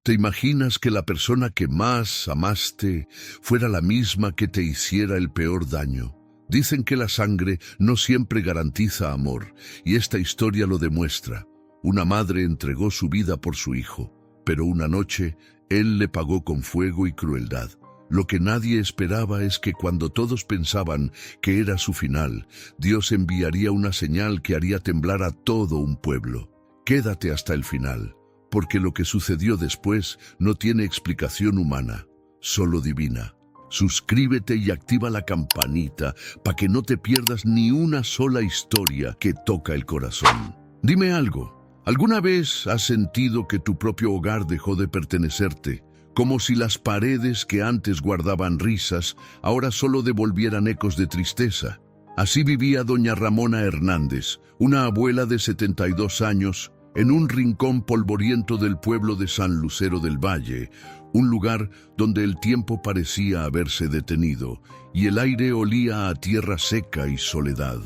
¿Te imaginas que la persona que más amaste fuera la misma que te hiciera el peor daño? Dicen que la sangre no siempre garantiza amor, y esta historia lo demuestra. Una madre entregó su vida por su hijo, pero una noche él le pagó con fuego y crueldad. Lo que nadie esperaba es que cuando todos pensaban que era su final, Dios enviaría una señal que haría temblar a todo un pueblo. Quédate hasta el final, porque lo que sucedió después no tiene explicación humana, solo divina. Suscríbete y activa la campanita para que no te pierdas ni una sola historia que toca el corazón. Dime algo, ¿alguna vez has sentido que tu propio hogar dejó de pertenecerte? Como si las paredes que antes guardaban risas, ahora solo devolvieran ecos de tristeza. Así vivía doña Ramona Hernández, una abuela de 72 años, en un rincón polvoriento del pueblo de San Lucero del Valle, un lugar donde el tiempo parecía haberse detenido y el aire olía a tierra seca y soledad.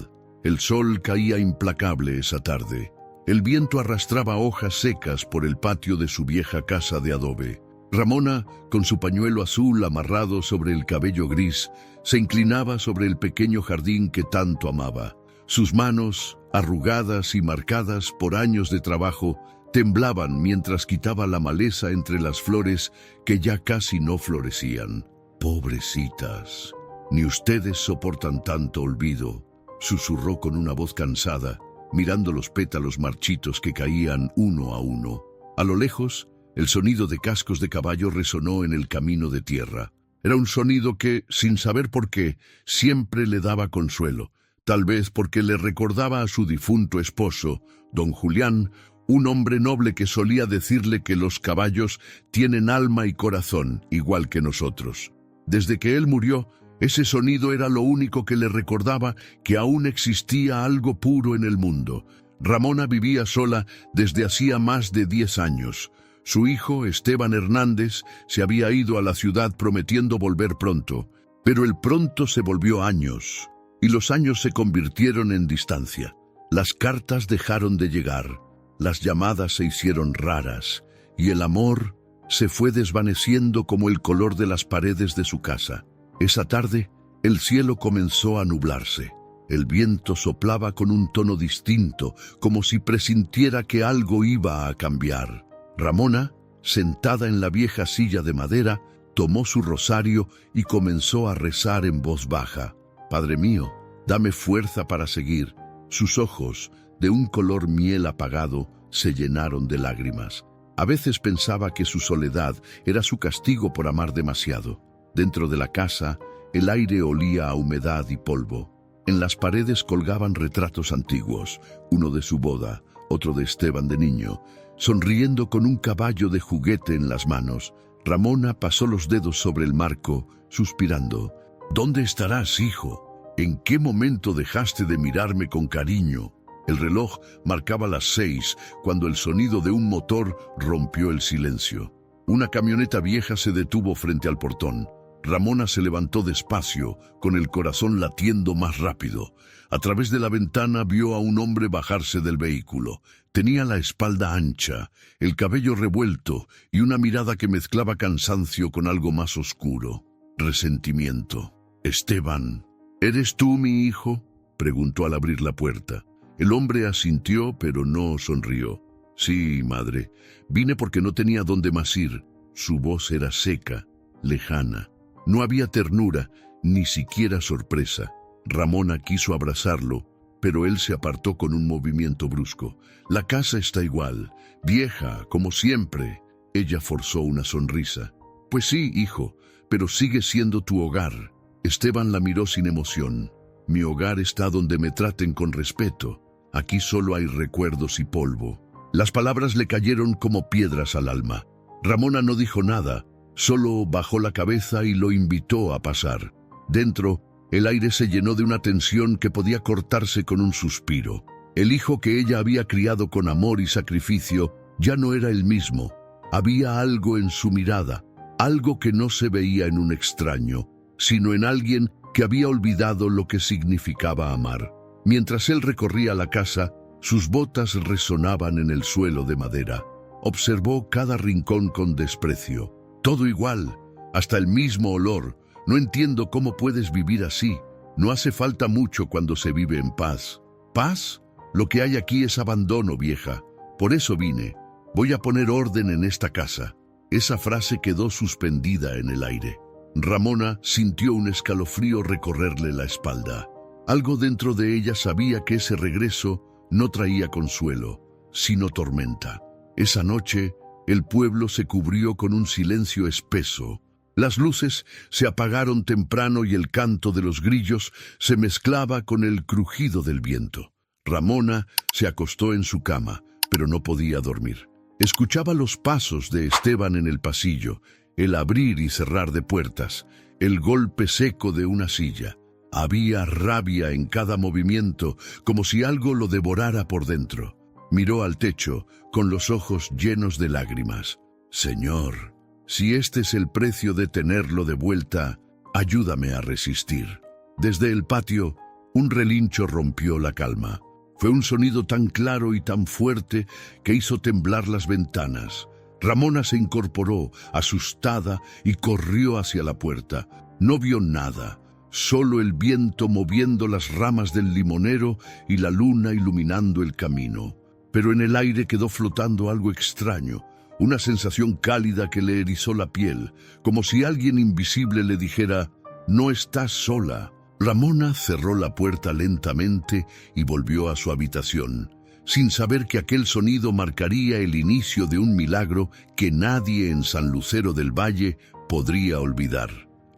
El sol caía implacable esa tarde. El viento arrastraba hojas secas por el patio de su vieja casa de adobe. Ramona, con su pañuelo azul amarrado sobre el cabello gris, se inclinaba sobre el pequeño jardín que tanto amaba. Sus manos, arrugadas y marcadas por años de trabajo, temblaban mientras quitaba la maleza entre las flores que ya casi no florecían. «Pobrecitas, ni ustedes soportan tanto olvido», susurró con una voz cansada, mirando los pétalos marchitos que caían uno a uno. A lo lejos, el sonido de cascos de caballo resonó en el camino de tierra. Era un sonido que, sin saber por qué, siempre le daba consuelo. Tal vez porque le recordaba a su difunto esposo, don Julián, un hombre noble que solía decirle que los caballos tienen alma y corazón, igual que nosotros. Desde que él murió, ese sonido era lo único que le recordaba que aún existía algo puro en el mundo. Ramona vivía sola desde hacía más de 10 años. Su hijo, Esteban Hernández, se había ido a la ciudad prometiendo volver pronto, pero el pronto se volvió años. Y los años se convirtieron en distancia. Las cartas dejaron de llegar, las llamadas se hicieron raras, y el amor se fue desvaneciendo como el color de las paredes de su casa. Esa tarde, el cielo comenzó a nublarse. El viento soplaba con un tono distinto, como si presintiera que algo iba a cambiar. Ramona, sentada en la vieja silla de madera, tomó su rosario y comenzó a rezar en voz baja. «Padre mío, dame fuerza para seguir». Sus ojos, de un color miel apagado, se llenaron de lágrimas. A veces pensaba que su soledad era su castigo por amar demasiado. Dentro de la casa, el aire olía a humedad y polvo. En las paredes colgaban retratos antiguos, uno de su boda, otro de Esteban de niño, sonriendo con un caballo de juguete en las manos. Ramona pasó los dedos sobre el marco, suspirando. «¿Dónde estarás, hijo? ¿En qué momento dejaste de mirarme con cariño?» El reloj marcaba las 6 cuando el sonido de un motor rompió el silencio. Una camioneta vieja se detuvo frente al portón. Ramona se levantó despacio, con el corazón latiendo más rápido. A través de la ventana vio a un hombre bajarse del vehículo. Tenía la espalda ancha, el cabello revuelto y una mirada que mezclaba cansancio con algo más oscuro. Resentimiento. «Esteban, ¿eres tú mi hijo?», preguntó al abrir la puerta. El hombre asintió, pero no sonrió. «Sí, madre, vine porque no tenía dónde más ir». Su voz era seca, lejana. No había ternura, ni siquiera sorpresa. Ramona quiso abrazarlo, pero él se apartó con un movimiento brusco. «La casa está igual, vieja, como siempre». Ella forzó una sonrisa. «Pues sí, hijo, pero sigue siendo tu hogar». Esteban la miró sin emoción. «Mi hogar está donde me traten con respeto. Aquí solo hay recuerdos y polvo». Las palabras le cayeron como piedras al alma. Ramona no dijo nada, solo bajó la cabeza y lo invitó a pasar. Dentro, el aire se llenó de una tensión que podía cortarse con un suspiro. El hijo que ella había criado con amor y sacrificio ya no era el mismo. Había algo en su mirada, algo que no se veía en un extraño, sino en alguien que había olvidado lo que significaba amar. Mientras él recorría la casa, sus botas resonaban en el suelo de madera. Observó cada rincón con desprecio. Todo igual, hasta el mismo olor. No entiendo cómo puedes vivir así. No hace falta mucho cuando se vive en paz. ¿Paz? Lo que hay aquí es abandono, vieja. Por eso vine. Voy a poner orden en esta casa. Esa frase quedó suspendida en el aire. Ramona sintió un escalofrío recorrerle la espalda. Algo dentro de ella sabía que ese regreso no traía consuelo, sino tormenta. Esa noche, el pueblo se cubrió con un silencio espeso. Las luces se apagaron temprano y el canto de los grillos se mezclaba con el crujido del viento. Ramona se acostó en su cama, pero no podía dormir. Escuchaba los pasos de Esteban en el pasillo, el abrir y cerrar de puertas, el golpe seco de una silla. Había rabia en cada movimiento, como si algo lo devorara por dentro. Miró al techo, con los ojos llenos de lágrimas. Señor, si este es el precio de tenerlo de vuelta, ayúdame a resistir. Desde el patio, un relincho rompió la calma. Fue un sonido tan claro y tan fuerte que hizo temblar las ventanas. Ramona se incorporó, asustada, y corrió hacia la puerta. No vio nada, solo el viento moviendo las ramas del limonero y la luna iluminando el camino. Pero en el aire quedó flotando algo extraño, una sensación cálida que le erizó la piel, como si alguien invisible le dijera: «No estás sola». Ramona cerró la puerta lentamente y volvió a su habitación, sin saber que aquel sonido marcaría el inicio de un milagro que nadie en San Lucero del Valle podría olvidar.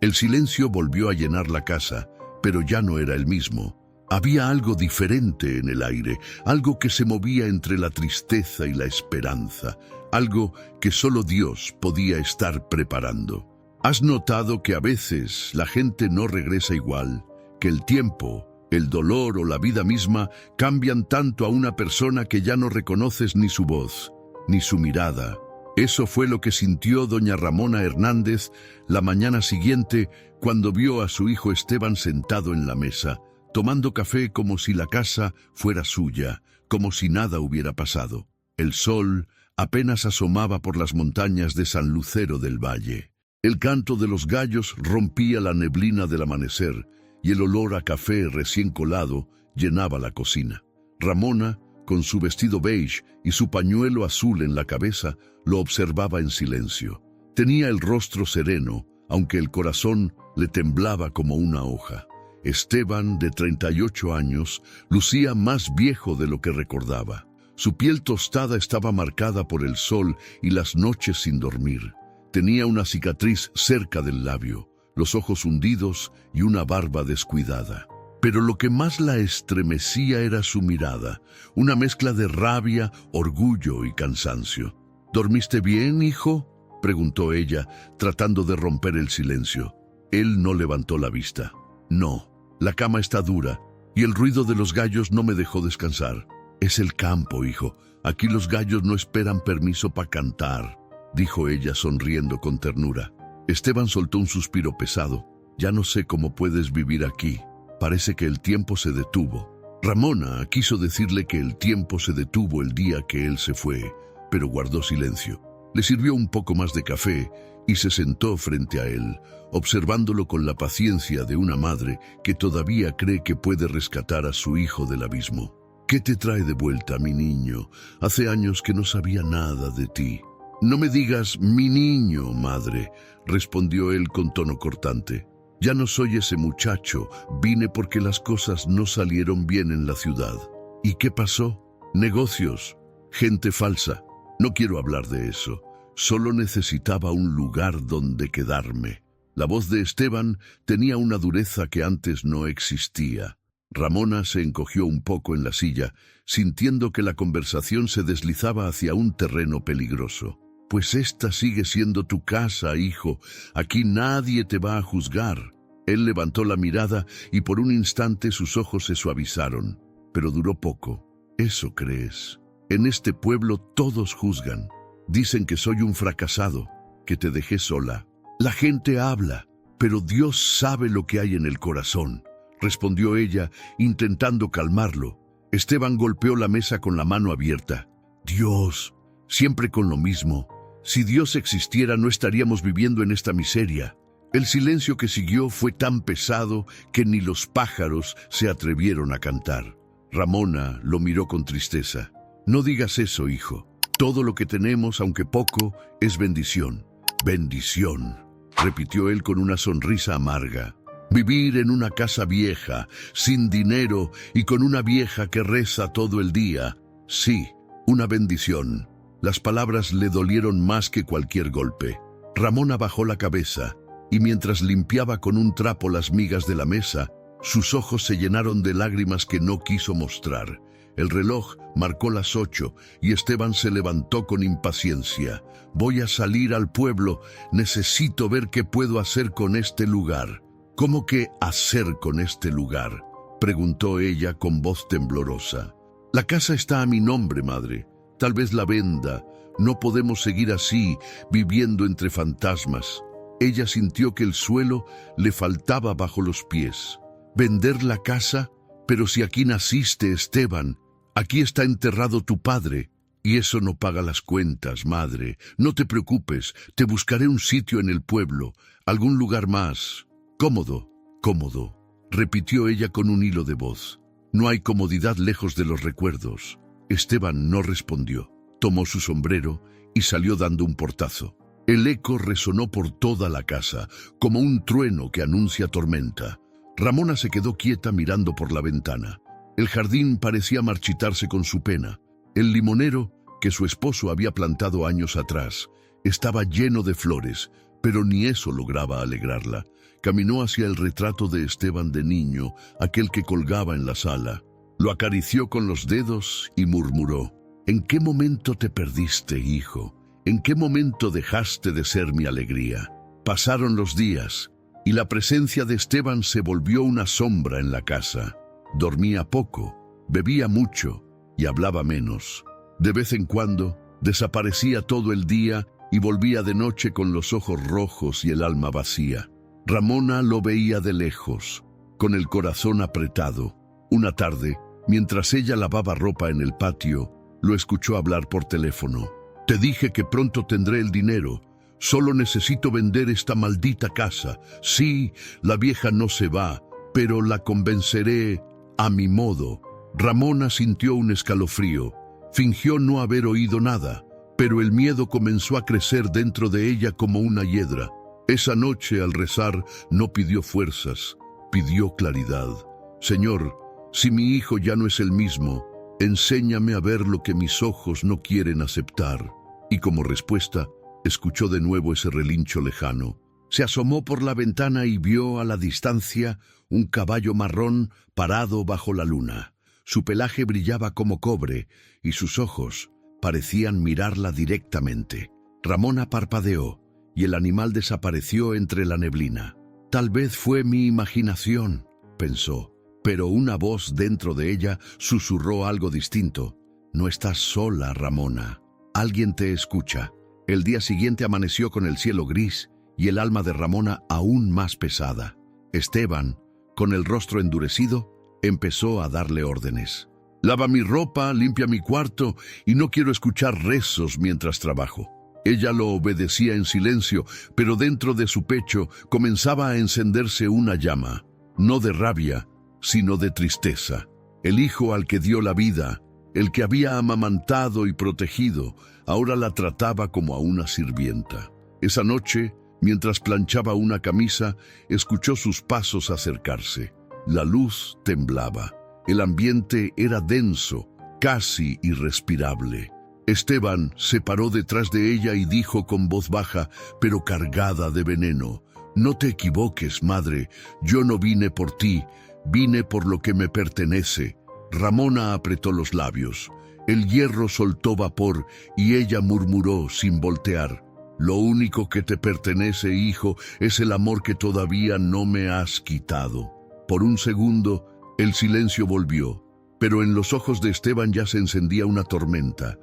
El silencio volvió a llenar la casa, pero ya no era el mismo. Había algo diferente en el aire, algo que se movía entre la tristeza y la esperanza, algo que solo Dios podía estar preparando. ¿Has notado que a veces la gente no regresa igual? Que el tiempo, el dolor o la vida misma cambian tanto a una persona que ya no reconoces ni su voz, ni su mirada. Eso fue lo que sintió doña Ramona Hernández la mañana siguiente cuando vio a su hijo Esteban sentado en la mesa, tomando café como si la casa fuera suya, como si nada hubiera pasado. El sol apenas asomaba por las montañas de San Lucero del Valle. El canto de los gallos rompía la neblina del amanecer, y el olor a café recién colado llenaba la cocina. Ramona, con su vestido beige y su pañuelo azul en la cabeza, lo observaba en silencio. Tenía el rostro sereno, aunque el corazón le temblaba como una hoja. Esteban, de 38 años, lucía más viejo de lo que recordaba. Su piel tostada estaba marcada por el sol y las noches sin dormir. Tenía una cicatriz cerca del labio, los ojos hundidos y una barba descuidada. Pero lo que más la estremecía era su mirada, una mezcla de rabia, orgullo y cansancio. ¿Dormiste bien, hijo?, preguntó ella, tratando de romper el silencio. Él no levantó la vista. No, la cama está dura, y el ruido de los gallos no me dejó descansar. Es el campo, hijo. Aquí los gallos no esperan permiso para cantar, dijo ella sonriendo con ternura. Esteban soltó un suspiro pesado. Ya no sé cómo puedes vivir aquí. Parece que el tiempo se detuvo. Ramona quiso decirle que el tiempo se detuvo el día que él se fue, pero guardó silencio. Le sirvió un poco más de café y se sentó frente a él, observándolo con la paciencia de una madre que todavía cree que puede rescatar a su hijo del abismo. ¿Qué te trae de vuelta, mi niño? Hace años que no sabía nada de ti. No me digas mi niño, madre, respondió él con tono cortante. Ya no soy ese muchacho, vine porque las cosas no salieron bien en la ciudad. ¿Y qué pasó? Negocios, gente falsa. No quiero hablar de eso. Solo necesitaba un lugar donde quedarme. La voz de Esteban tenía una dureza que antes no existía. Ramona se encogió un poco en la silla, sintiendo que la conversación se deslizaba hacia un terreno peligroso. Pues esta sigue siendo tu casa, hijo. Aquí nadie te va a juzgar. Él levantó la mirada y por un instante sus ojos se suavizaron. Pero duró poco. ¿Eso crees? En este pueblo todos juzgan. Dicen que soy un fracasado, que te dejé sola. La gente habla, pero Dios sabe lo que hay en el corazón, respondió ella, intentando calmarlo. Esteban golpeó la mesa con la mano abierta. Dios, siempre con lo mismo. Si Dios existiera, no estaríamos viviendo en esta miseria. El silencio que siguió fue tan pesado que ni los pájaros se atrevieron a cantar. Ramona lo miró con tristeza. No digas eso, hijo. Todo lo que tenemos, aunque poco, es bendición. Bendición, repitió él con una sonrisa amarga. Vivir en una casa vieja, sin dinero y con una vieja que reza todo el día. Sí, una bendición. Las palabras le dolieron más que cualquier golpe. Ramona bajó la cabeza y mientras limpiaba con un trapo las migas de la mesa, sus ojos se llenaron de lágrimas que no quiso mostrar. El reloj marcó las 8 y Esteban se levantó con impaciencia. Voy a salir al pueblo, necesito ver qué puedo hacer con este lugar. ¿Cómo que hacer con este lugar?, preguntó ella con voz temblorosa. La casa está a mi nombre, madre. Tal vez la venda. No podemos seguir así, viviendo entre fantasmas. Ella sintió que el suelo le faltaba bajo los pies. ¿Vender la casa? Pero si aquí naciste, Esteban. Aquí está enterrado tu padre. Y eso no paga las cuentas, madre. No te preocupes, te buscaré un sitio en el pueblo, algún lugar más. Cómodo, cómodo, repitió ella con un hilo de voz. No hay comodidad lejos de los recuerdos. Esteban no respondió. Tomó su sombrero y salió dando un portazo. El eco resonó por toda la casa, como un trueno que anuncia tormenta. Ramona se quedó quieta mirando por la ventana. El jardín parecía marchitarse con su pena. El limonero, que su esposo había plantado años atrás, estaba lleno de flores, pero ni eso lograba alegrarla. Caminó hacia el retrato de Esteban de niño, aquel que colgaba en la sala. Lo acarició con los dedos y murmuró: ¿En qué momento te perdiste, hijo? ¿En qué momento dejaste de ser mi alegría? Pasaron los días, y la presencia de Esteban se volvió una sombra en la casa. Dormía poco, bebía mucho y hablaba menos. De vez en cuando, desaparecía todo el día y volvía de noche con los ojos rojos y el alma vacía. Ramona lo veía de lejos, con el corazón apretado. Una tarde, mientras ella lavaba ropa en el patio, lo escuchó hablar por teléfono. Te dije que pronto tendré el dinero. Solo necesito vender esta maldita casa. Sí, la vieja no se va, pero la convenceré a mi modo. Ramona sintió un escalofrío. Fingió no haber oído nada, pero el miedo comenzó a crecer dentro de ella como una hiedra. Esa noche, al rezar, no pidió fuerzas, pidió claridad. Señor, si mi hijo ya no es el mismo, enséñame a ver lo que mis ojos no quieren aceptar. Y como respuesta, escuchó de nuevo ese relincho lejano. Se asomó por la ventana y vio a la distancia un caballo marrón parado bajo la luna. Su pelaje brillaba como cobre y sus ojos parecían mirarla directamente. Ramona parpadeó y el animal desapareció entre la neblina. Tal vez fue mi imaginación, pensó, pero una voz dentro de ella susurró algo distinto. No estás sola, Ramona. Alguien te escucha. El día siguiente amaneció con el cielo gris y el alma de Ramona aún más pesada. Esteban, con el rostro endurecido, empezó a darle órdenes. Lava mi ropa, limpia mi cuarto y no quiero escuchar rezos mientras trabajo. Ella lo obedecía en silencio, pero dentro de su pecho comenzaba a encenderse una llama, no de rabia, sino de tristeza. El hijo al que dio la vida, el que había amamantado y protegido, ahora la trataba como a una sirvienta. Esa noche, mientras planchaba una camisa, escuchó sus pasos acercarse. La luz temblaba. El ambiente era denso, casi irrespirable. Esteban se paró detrás de ella y dijo con voz baja, pero cargada de veneno: No te equivoques, madre, yo no vine por ti, vine por lo que me pertenece. Ramona apretó los labios. El hierro soltó vapor y ella murmuró sin voltear: Lo único que te pertenece, hijo, es el amor que todavía no me has quitado. Por un segundo, el silencio volvió, pero en los ojos de Esteban ya se encendía una tormenta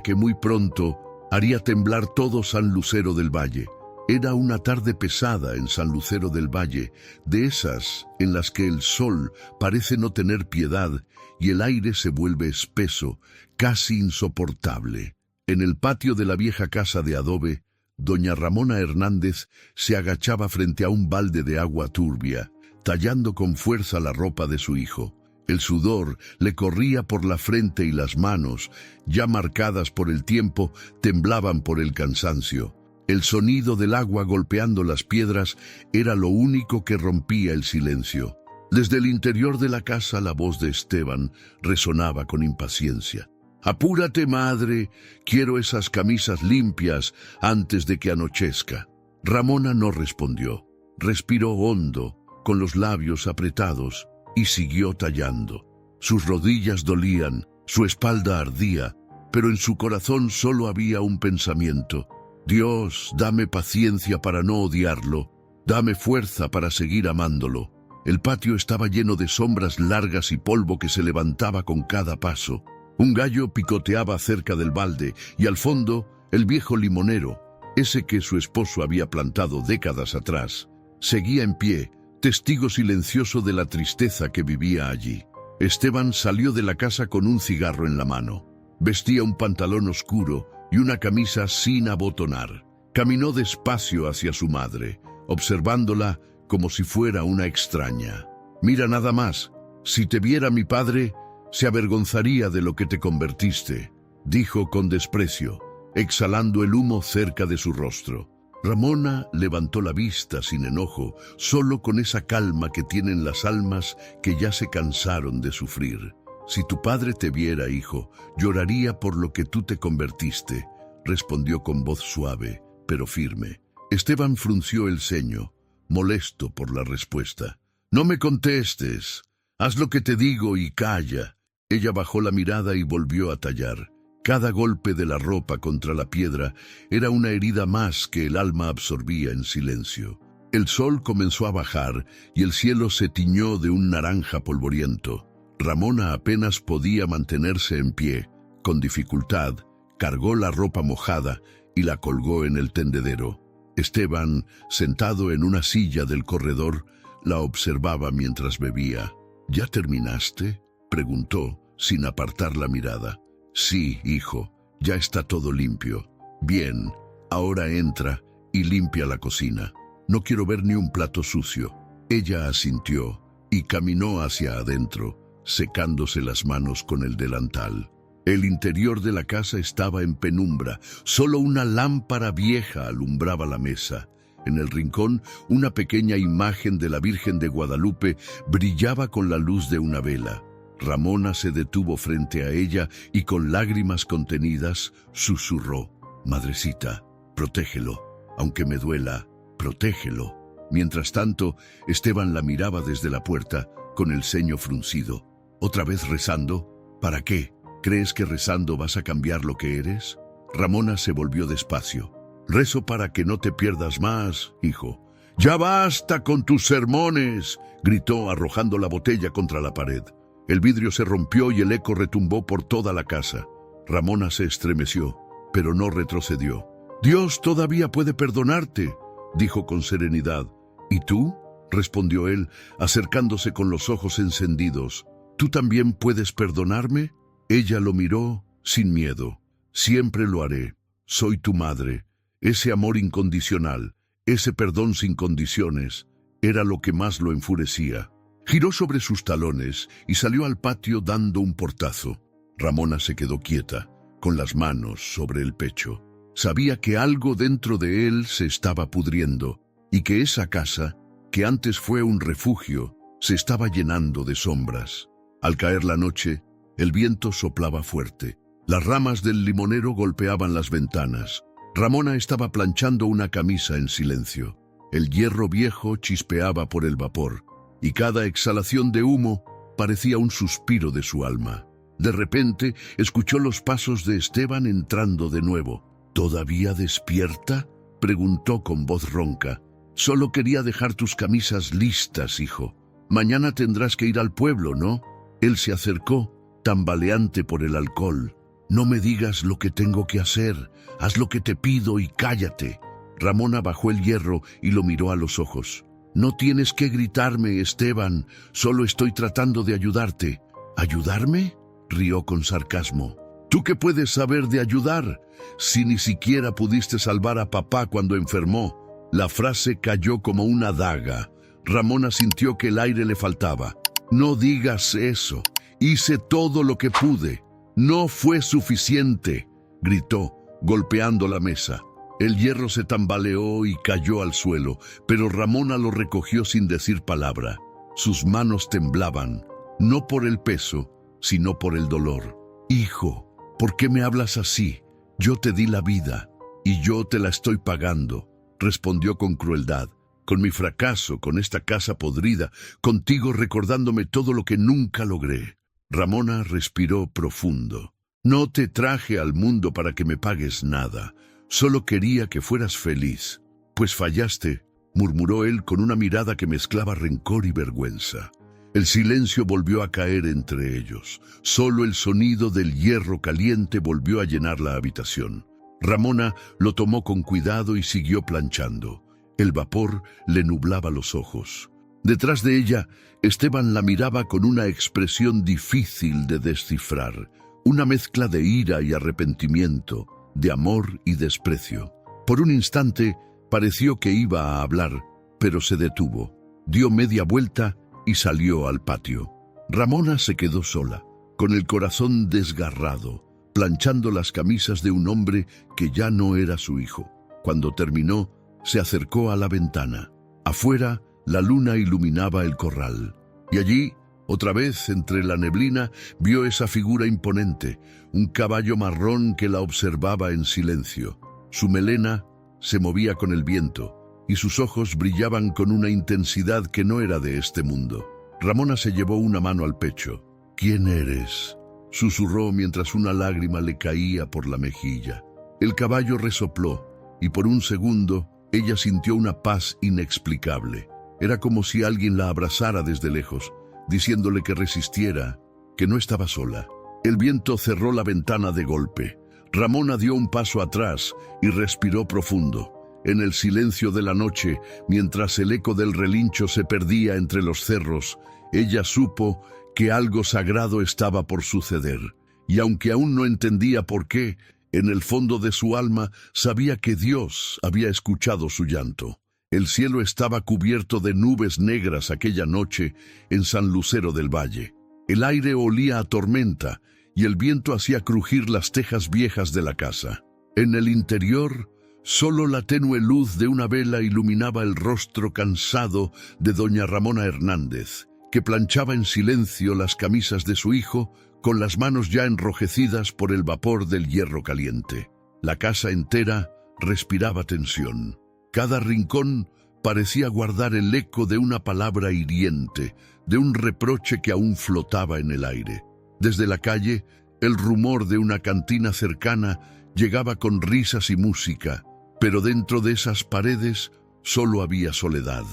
que muy pronto haría temblar todo San Lucero del Valle. Era una tarde pesada en San Lucero del Valle, de esas en las que el sol parece no tener piedad y el aire se vuelve espeso, casi insoportable. En el patio de la vieja casa de adobe, doña Ramona Hernández se agachaba frente a un balde de agua turbia, tallando con fuerza la ropa de su hijo. El sudor le corría por la frente y las manos, ya marcadas por el tiempo, temblaban por el cansancio. El sonido del agua golpeando las piedras era lo único que rompía el silencio. Desde el interior de la casa la voz de Esteban resonaba con impaciencia. «Apúrate, madre, quiero esas camisas limpias antes de que anochezca». Ramona no respondió. Respiró hondo, con los labios apretados, y siguió tallando. Sus rodillas dolían, su espalda ardía, pero en su corazón solo había un pensamiento. «Dios, dame paciencia para no odiarlo, dame fuerza para seguir amándolo». El patio estaba lleno de sombras largas y polvo que se levantaba con cada paso. Un gallo picoteaba cerca del balde y al fondo el viejo limonero, ese que su esposo había plantado décadas atrás, seguía en pie, testigo silencioso de la tristeza que vivía allí. Esteban salió de la casa con un cigarro en la mano. Vestía un pantalón oscuro y una camisa sin abotonar. Caminó despacio hacia su madre, observándola como si fuera una extraña. «Mira nada más, si te viera mi padre, se avergonzaría de lo que te convertiste», dijo con desprecio, exhalando el humo cerca de su rostro. Ramona levantó la vista sin enojo, solo con esa calma que tienen las almas que ya se cansaron de sufrir. «Si tu padre te viera, hijo, lloraría por lo que tú te convertiste», respondió con voz suave, pero firme. Esteban frunció el ceño, molesto por la respuesta. «No me contestes. Haz lo que te digo y calla». Ella bajó la mirada y volvió a tallar. Cada golpe de la ropa contra la piedra era una herida más que el alma absorbía en silencio. El sol comenzó a bajar y el cielo se tiñó de un naranja polvoriento. Ramona apenas podía mantenerse en pie. Con dificultad, cargó la ropa mojada y la colgó en el tendedero. Esteban, sentado en una silla del corredor, la observaba mientras bebía. «¿Ya terminaste?», preguntó, sin apartar la mirada. «Sí, hijo, ya está todo limpio». «Bien, ahora entra y limpia la cocina. No quiero ver ni un plato sucio». Ella asintió y caminó hacia adentro, secándose las manos con el delantal. El interior de la casa estaba en penumbra. Solo una lámpara vieja alumbraba la mesa. En el rincón, una pequeña imagen de la Virgen de Guadalupe brillaba con la luz de una vela. Ramona se detuvo frente a ella y con lágrimas contenidas susurró: «Madrecita, protégelo. Aunque me duela, protégelo». Mientras tanto, Esteban la miraba desde la puerta, con el ceño fruncido. «¿Otra vez rezando? ¿Para qué? ¿Crees que rezando vas a cambiar lo que eres?». Ramona se volvió despacio. «Rezo para que no te pierdas más, hijo». «Ya basta con tus sermones», gritó arrojando la botella contra la pared. El vidrio se rompió y el eco retumbó por toda la casa. Ramona se estremeció, pero no retrocedió. «Dios todavía puede perdonarte», dijo con serenidad. «¿Y tú?», respondió él, acercándose con los ojos encendidos. «¿Tú también puedes perdonarme?». Ella lo miró sin miedo. «Siempre lo haré. Soy tu madre». Ese amor incondicional, ese perdón sin condiciones, era lo que más lo enfurecía. Giró sobre sus talones y salió al patio dando un portazo. Ramona se quedó quieta, con las manos sobre el pecho. Sabía que algo dentro de él se estaba pudriendo y que esa casa, que antes fue un refugio, se estaba llenando de sombras. Al caer la noche, el viento soplaba fuerte. Las ramas del limonero golpeaban las ventanas. Ramona estaba planchando una camisa en silencio. El hierro viejo chispeaba por el vapor, y cada exhalación de humo parecía un suspiro de su alma. De repente, escuchó los pasos de Esteban entrando de nuevo. «¿Todavía despierta?», preguntó con voz ronca. «Solo quería dejar tus camisas listas, hijo. Mañana tendrás que ir al pueblo, ¿no?». Él se acercó, tambaleante por el alcohol. «No me digas lo que tengo que hacer. Haz lo que te pido y cállate». Ramona bajó el hierro y lo miró a los ojos. «No tienes que gritarme, Esteban. Solo estoy tratando de ayudarte». «¿Ayudarme?», rió con sarcasmo. ¿Tú qué puedes saber de ayudar si ni siquiera pudiste salvar a papá cuando enfermó? La frase cayó como una daga. Ramona sintió que el aire le faltaba. No digas eso. Hice todo lo que pude. No fue suficiente, gritó, golpeando la mesa. El hierro se tambaleó y cayó al suelo, pero Ramona lo recogió sin decir palabra. Sus manos temblaban, no por el peso, sino por el dolor. Hijo, ¿por qué me hablas así? Yo te di la vida, y yo te la estoy pagando, respondió con crueldad. Con mi fracaso, con esta casa podrida, contigo recordándome todo lo que nunca logré. Ramona respiró profundo. No te traje al mundo para que me pagues nada. Solo quería que fueras feliz. Pues fallaste, murmuró él con una mirada que mezclaba rencor y vergüenza. El silencio volvió a caer entre ellos. Solo el sonido del hierro caliente volvió a llenar la habitación. Ramona lo tomó con cuidado y siguió planchando. El vapor le nublaba los ojos. Detrás de ella, Esteban la miraba con una expresión difícil de descifrar, una mezcla de ira y arrepentimiento, de amor y desprecio. Por un instante pareció que iba a hablar, pero se detuvo. Dio media vuelta y salió al patio. Ramona se quedó sola, con el corazón desgarrado, planchando las camisas de un hombre que ya no era su hijo. Cuando terminó, se acercó a la ventana. Afuera, la luna iluminaba el corral. Y allí, otra vez, entre la neblina, vio esa figura imponente, un caballo marrón que la observaba en silencio. Su melena se movía con el viento, y sus ojos brillaban con una intensidad que no era de este mundo. Ramona se llevó una mano al pecho. «¿Quién eres?», susurró mientras una lágrima le caía por la mejilla. El caballo resopló, y por un segundo ella sintió una paz inexplicable. Era como si alguien la abrazara desde lejos, diciéndole que resistiera, que no estaba sola. El viento cerró la ventana de golpe. Ramona dio un paso atrás y respiró profundo. En el silencio de la noche, mientras el eco del relincho se perdía entre los cerros, ella supo que algo sagrado estaba por suceder. Y aunque aún no entendía por qué, en el fondo de su alma sabía que Dios había escuchado su llanto. El cielo estaba cubierto de nubes negras aquella noche en San Lucero del Valle. El aire olía a tormenta y el viento hacía crujir las tejas viejas de la casa. En el interior, solo la tenue luz de una vela iluminaba el rostro cansado de doña Ramona Hernández, que planchaba en silencio las camisas de su hijo con las manos ya enrojecidas por el vapor del hierro caliente. La casa entera respiraba tensión. Cada rincón parecía guardar el eco de una palabra hiriente, de un reproche que aún flotaba en el aire. Desde la calle, el rumor de una cantina cercana llegaba con risas y música, pero dentro de esas paredes solo había soledad.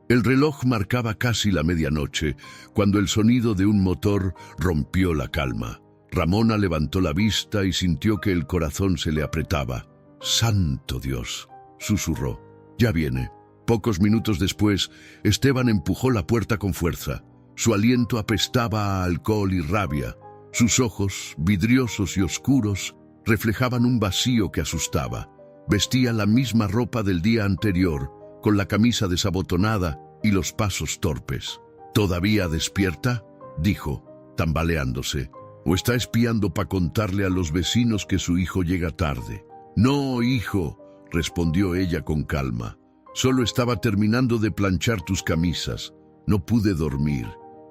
El reloj marcaba casi la medianoche, cuando el sonido de un motor rompió la calma. Ramona levantó la vista y sintió que el corazón se le apretaba. «¡Santo Dios!», susurró. «Ya viene». Pocos minutos después, Esteban empujó la puerta con fuerza. Su aliento apestaba a alcohol y rabia. Sus ojos, vidriosos y oscuros, reflejaban un vacío que asustaba. Vestía la misma ropa del día anterior, con la camisa desabotonada y los pasos torpes. «¿Todavía despierta?», dijo, tambaleándose. «¿O está espiando para contarle a los vecinos que su hijo llega tarde?». «No, hijo», respondió ella con calma. «Solo estaba terminando de planchar tus camisas. No pude dormir».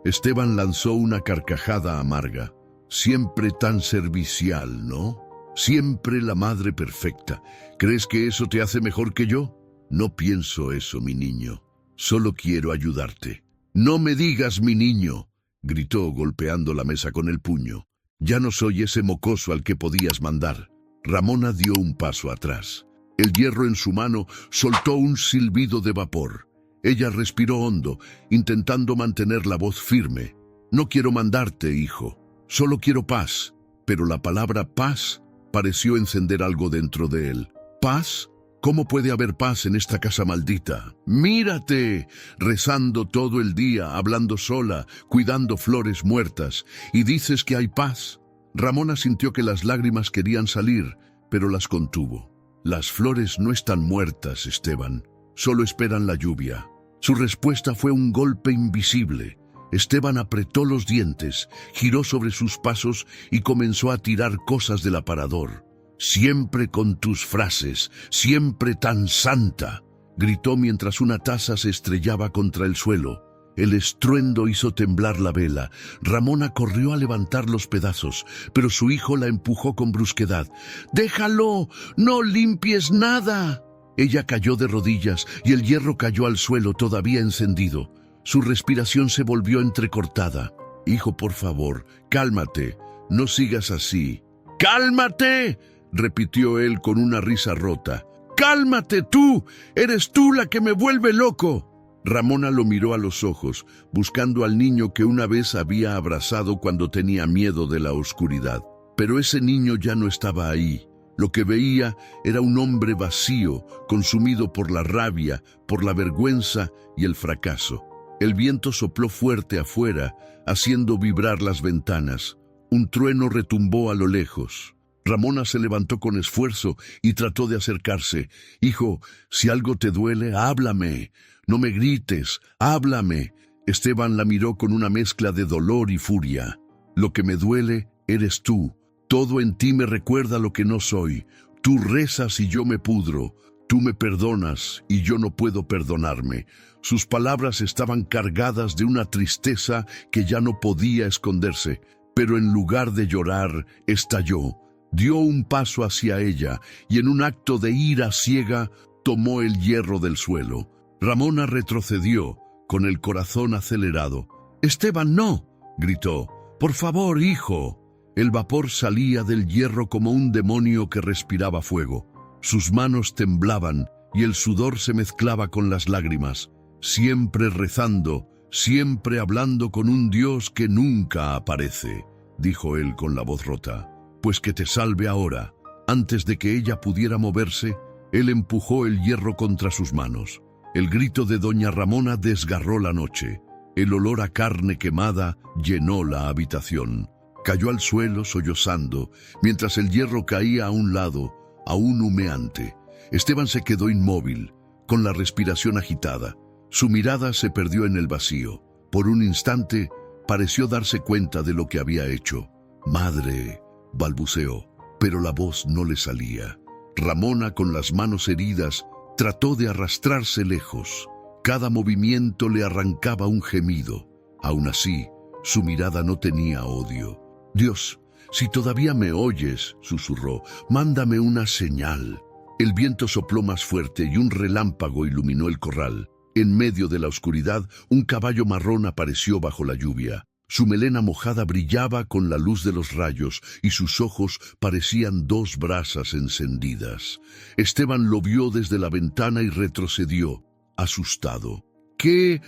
Esteban lanzó una carcajada amarga. «Siempre tan servicial, ¿no? Siempre la madre perfecta. ¿Crees que eso te hace mejor que yo?». «No pienso eso, mi niño. Solo quiero ayudarte». «No me digas mi niño», gritó golpeando la mesa con el puño. «Ya no soy ese mocoso al que podías mandar». Ramona dio un paso atrás. El hierro en su mano soltó un silbido de vapor. Ella respiró hondo, intentando mantener la voz firme. «No quiero mandarte, hijo. Solo quiero paz». Pero la palabra paz pareció encender algo dentro de él. ¿Paz? ¿Cómo puede haber paz en esta casa maldita? «Mírate», rezando todo el día, hablando sola, cuidando flores muertas, y dices que hay paz. Ramona sintió que las lágrimas querían salir, pero las contuvo. Las flores no están muertas, Esteban, solo esperan la lluvia. Su respuesta fue un golpe invisible. Esteban apretó los dientes, giró sobre sus pasos y comenzó a tirar cosas del aparador. «Siempre con tus frases, siempre tan santa», gritó mientras una taza se estrellaba contra el suelo. El estruendo hizo temblar la vela. Ramona corrió a levantar los pedazos, pero su hijo la empujó con brusquedad. «¡Déjalo! ¡No limpies nada!». Ella cayó de rodillas y el hierro cayó al suelo todavía encendido. Su respiración se volvió entrecortada. «Hijo, por favor, cálmate. No sigas así». «¡Cálmate!», repitió él con una risa rota. «¡Cálmate tú! ¡Eres tú la que me vuelve loco!». Ramona lo miró a los ojos, buscando al niño que una vez había abrazado cuando tenía miedo de la oscuridad. Pero ese niño ya no estaba ahí. Lo que veía era un hombre vacío, consumido por la rabia, por la vergüenza y el fracaso. El viento sopló fuerte afuera, haciendo vibrar las ventanas. Un trueno retumbó a lo lejos. Ramona se levantó con esfuerzo y trató de acercarse. «Hijo, si algo te duele, háblame. No me grites, háblame». Esteban la miró con una mezcla de dolor y furia. «Lo que me duele eres tú. Todo en ti me recuerda lo que no soy. Tú rezas y yo me pudro. Tú me perdonas y yo no puedo perdonarme». Sus palabras estaban cargadas de una tristeza que ya no podía esconderse, pero en lugar de llorar, estalló. Dio un paso hacia ella y en un acto de ira ciega tomó el hierro del suelo. Ramona retrocedió, con el corazón acelerado. «Esteban, no», gritó. «Por favor, hijo». El vapor salía del hierro como un demonio que respiraba fuego. Sus manos temblaban y el sudor se mezclaba con las lágrimas. «Siempre rezando, siempre hablando con un Dios que nunca aparece», dijo él con la voz rota. «Pues que te salve ahora». Antes de que ella pudiera moverse, él empujó el hierro contra sus manos. El grito de doña Ramona desgarró la noche. El olor a carne quemada llenó la habitación. Cayó al suelo sollozando, mientras el hierro caía a un lado, aún humeante. Esteban se quedó inmóvil, con la respiración agitada. Su mirada se perdió en el vacío. Por un instante, pareció darse cuenta de lo que había hecho. «Madre», balbuceó, pero la voz no le salía. Ramona, con las manos heridas, trató de arrastrarse lejos. Cada movimiento le arrancaba un gemido. Aún así, su mirada no tenía odio. «Dios, si todavía me oyes», susurró, «mándame una señal». El viento sopló más fuerte y un relámpago iluminó el corral. En medio de la oscuridad, un caballo marrón apareció bajo la lluvia. Su melena mojada brillaba con la luz de los rayos y sus ojos parecían dos brasas encendidas. Esteban lo vio desde la ventana y retrocedió, asustado. «¿Qué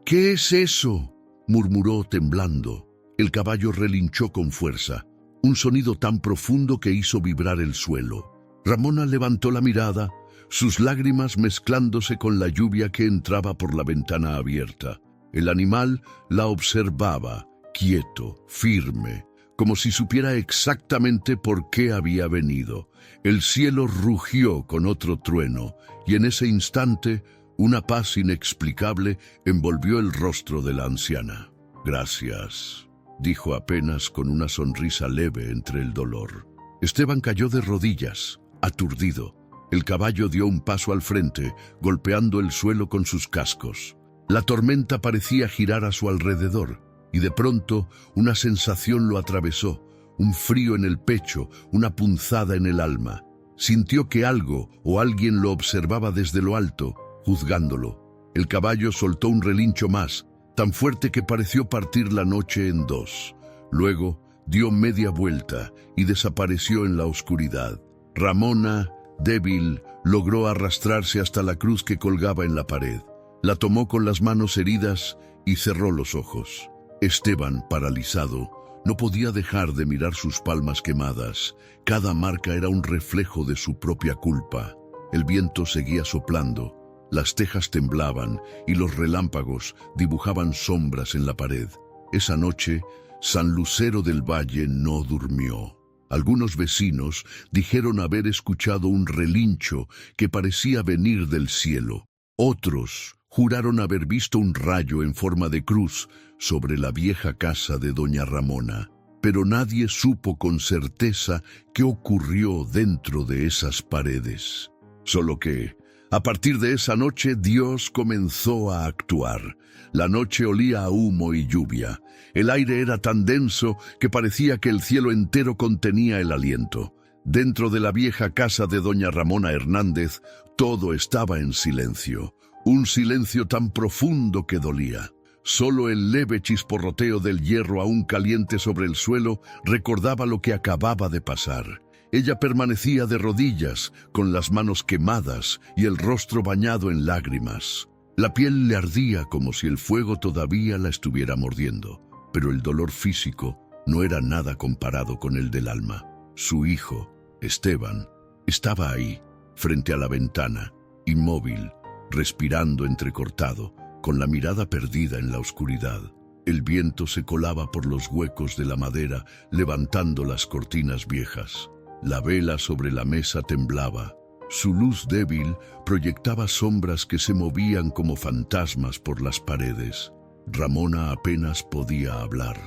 es eso?», murmuró temblando. El caballo relinchó con fuerza, un sonido tan profundo que hizo vibrar el suelo. Ramona levantó la mirada, sus lágrimas mezclándose con la lluvia que entraba por la ventana abierta. El animal la observaba, quieto, firme, como si supiera exactamente por qué había venido. El cielo rugió con otro trueno, y en ese instante una paz inexplicable envolvió el rostro de la anciana. «Gracias», dijo apenas con una sonrisa leve entre el dolor. Esteban cayó de rodillas, aturdido. El caballo dio un paso al frente, golpeando el suelo con sus cascos. La tormenta parecía girar a su alrededor, y de pronto una sensación lo atravesó, un frío en el pecho, una punzada en el alma. Sintió que algo o alguien lo observaba desde lo alto, juzgándolo. El caballo soltó un relincho más, tan fuerte que pareció partir la noche en dos. Luego dio media vuelta y desapareció en la oscuridad. Ramona, débil, logró arrastrarse hasta la cruz que colgaba en la pared. La tomó con las manos heridas y cerró los ojos. Esteban, paralizado, no podía dejar de mirar sus palmas quemadas. Cada marca era un reflejo de su propia culpa. El viento seguía soplando, las tejas temblaban y los relámpagos dibujaban sombras en la pared. Esa noche San Lucero del Valle no durmió. Algunos vecinos dijeron haber escuchado un relincho que parecía venir del cielo. Otros juraron haber visto un rayo en forma de cruz sobre la vieja casa de doña Ramona, pero nadie supo con certeza qué ocurrió dentro de esas paredes. Solo que, a partir de esa noche, Dios comenzó a actuar. La noche olía a humo y lluvia. El aire era tan denso que parecía que el cielo entero contenía el aliento. Dentro de la vieja casa de doña Ramona Hernández, todo estaba en silencio. Un silencio tan profundo que dolía. Solo el leve chisporroteo del hierro aún caliente sobre el suelo recordaba lo que acababa de pasar. Ella permanecía de rodillas, con las manos quemadas y el rostro bañado en lágrimas. La piel le ardía como si el fuego todavía la estuviera mordiendo, pero el dolor físico no era nada comparado con el del alma. Su hijo, Esteban, estaba ahí, frente a la ventana, inmóvil, respirando entrecortado, con la mirada perdida en la oscuridad. El viento se colaba por los huecos de la madera, levantando las cortinas viejas. La vela sobre la mesa temblaba. Su luz débil proyectaba sombras que se movían como fantasmas por las paredes. Ramona apenas podía hablar.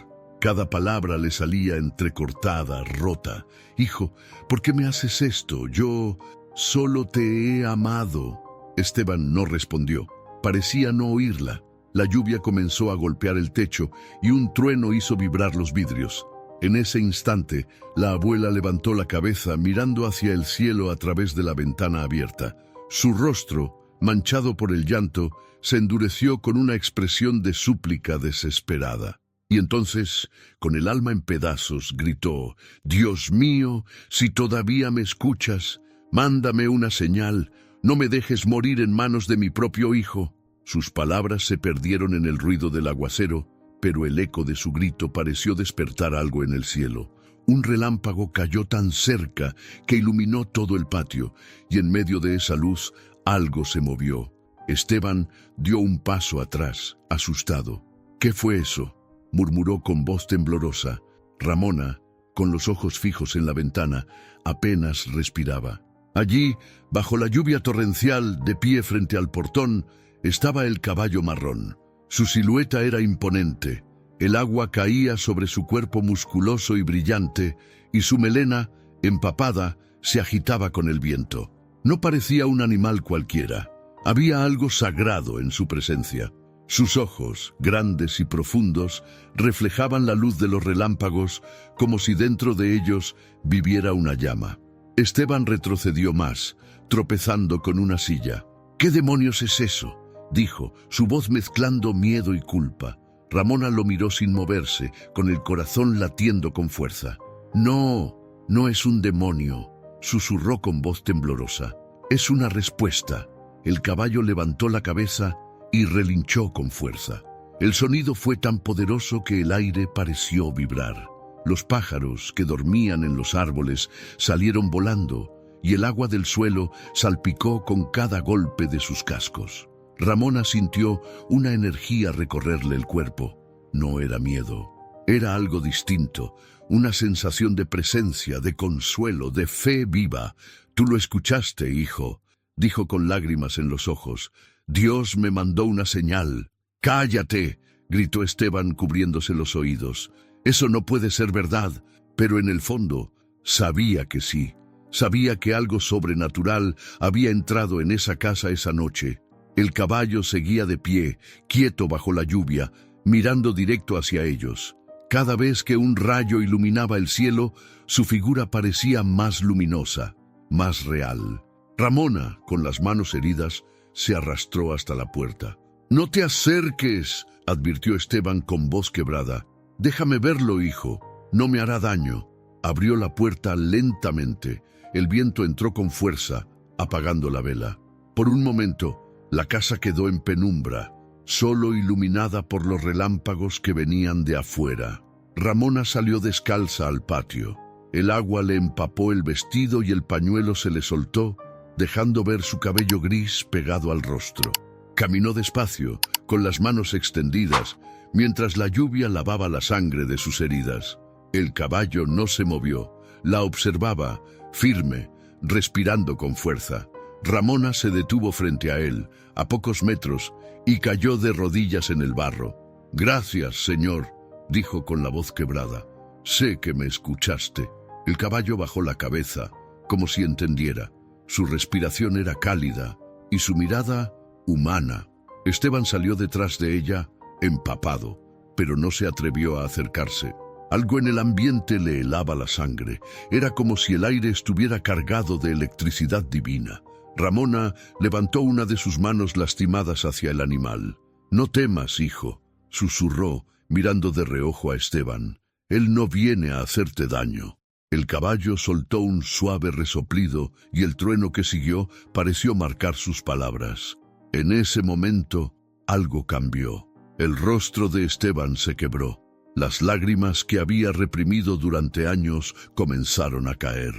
Cada palabra le salía entrecortada, rota. «Hijo, ¿por qué me haces esto? Yo solo te he amado». Esteban no respondió. Parecía no oírla. La lluvia comenzó a golpear el techo y un trueno hizo vibrar los vidrios. En ese instante, la abuela levantó la cabeza mirando hacia el cielo a través de la ventana abierta. Su rostro, manchado por el llanto, se endureció con una expresión de súplica desesperada. Y entonces, con el alma en pedazos, gritó: «Dios mío, si todavía me escuchas, mándame una señal, no me dejes morir en manos de mi propio hijo». Sus palabras se perdieron en el ruido del aguacero, pero el eco de su grito pareció despertar algo en el cielo. Un relámpago cayó tan cerca que iluminó todo el patio, y en medio de esa luz algo se movió. Esteban dio un paso atrás, asustado. «¿Qué fue eso?», murmuró con voz temblorosa. Ramona, con los ojos fijos en la ventana, apenas respiraba. Allí, bajo la lluvia torrencial, de pie frente al portón, estaba el caballo marrón. Su silueta era imponente. El agua caía sobre su cuerpo musculoso y brillante, y su melena, empapada, se agitaba con el viento. No parecía un animal cualquiera. Había algo sagrado en su presencia. Sus ojos, grandes y profundos, reflejaban la luz de los relámpagos, como si dentro de ellos viviera una llama. Esteban retrocedió más, tropezando con una silla. «¿Qué demonios es eso?», dijo, su voz mezclando miedo y culpa. Ramona lo miró sin moverse, con el corazón latiendo con fuerza. «No, no es un demonio», susurró con voz temblorosa. «Es una respuesta». El caballo levantó la cabeza y relinchó con fuerza. El sonido fue tan poderoso que el aire pareció vibrar. Los pájaros que dormían en los árboles salieron volando, y el agua del suelo salpicó con cada golpe de sus cascos. Ramona sintió una energía recorrerle el cuerpo. No era miedo, era algo distinto, una sensación de presencia, de consuelo, de fe viva. «Tú lo escuchaste, hijo», dijo con lágrimas en los ojos. «Dios me mandó una señal». «¡Cállate!», gritó Esteban cubriéndose los oídos. «Eso no puede ser verdad». Pero en el fondo sabía que sí. Sabía que algo sobrenatural había entrado en esa casa esa noche. El caballo seguía de pie, quieto bajo la lluvia, mirando directo hacia ellos. Cada vez que un rayo iluminaba el cielo, su figura parecía más luminosa, más real. Ramona, con las manos heridas, se arrastró hasta la puerta. «No te acerques», advirtió Esteban con voz quebrada. «Déjame verlo, hijo, no me hará daño». Abrió la puerta lentamente. El viento entró con fuerza, apagando la vela. Por un momento, la casa quedó en penumbra, solo iluminada por los relámpagos que venían de afuera. Ramona salió descalza al patio. El agua le empapó el vestido y el pañuelo se le soltó, dejando ver su cabello gris pegado al rostro. Caminó despacio, con las manos extendidas, mientras la lluvia lavaba la sangre de sus heridas. El caballo no se movió, la observaba, firme, respirando con fuerza. Ramona se detuvo frente a él, a pocos metros, y cayó de rodillas en el barro. «Gracias, señor», dijo con la voz quebrada. «Sé que me escuchaste». El caballo bajó la cabeza, como si entendiera. Su respiración era cálida y su mirada humana. Esteban salió detrás de ella, empapado, pero no se atrevió a acercarse. Algo en el ambiente le helaba la sangre. Era como si el aire estuviera cargado de electricidad divina. Ramona levantó una de sus manos lastimadas hacia el animal. «No temas, hijo», susurró, mirando de reojo a Esteban. «Él no viene a hacerte daño». El caballo soltó un suave resoplido y el trueno que siguió pareció marcar sus palabras. En ese momento, algo cambió. El rostro de Esteban se quebró. Las lágrimas que había reprimido durante años comenzaron a caer.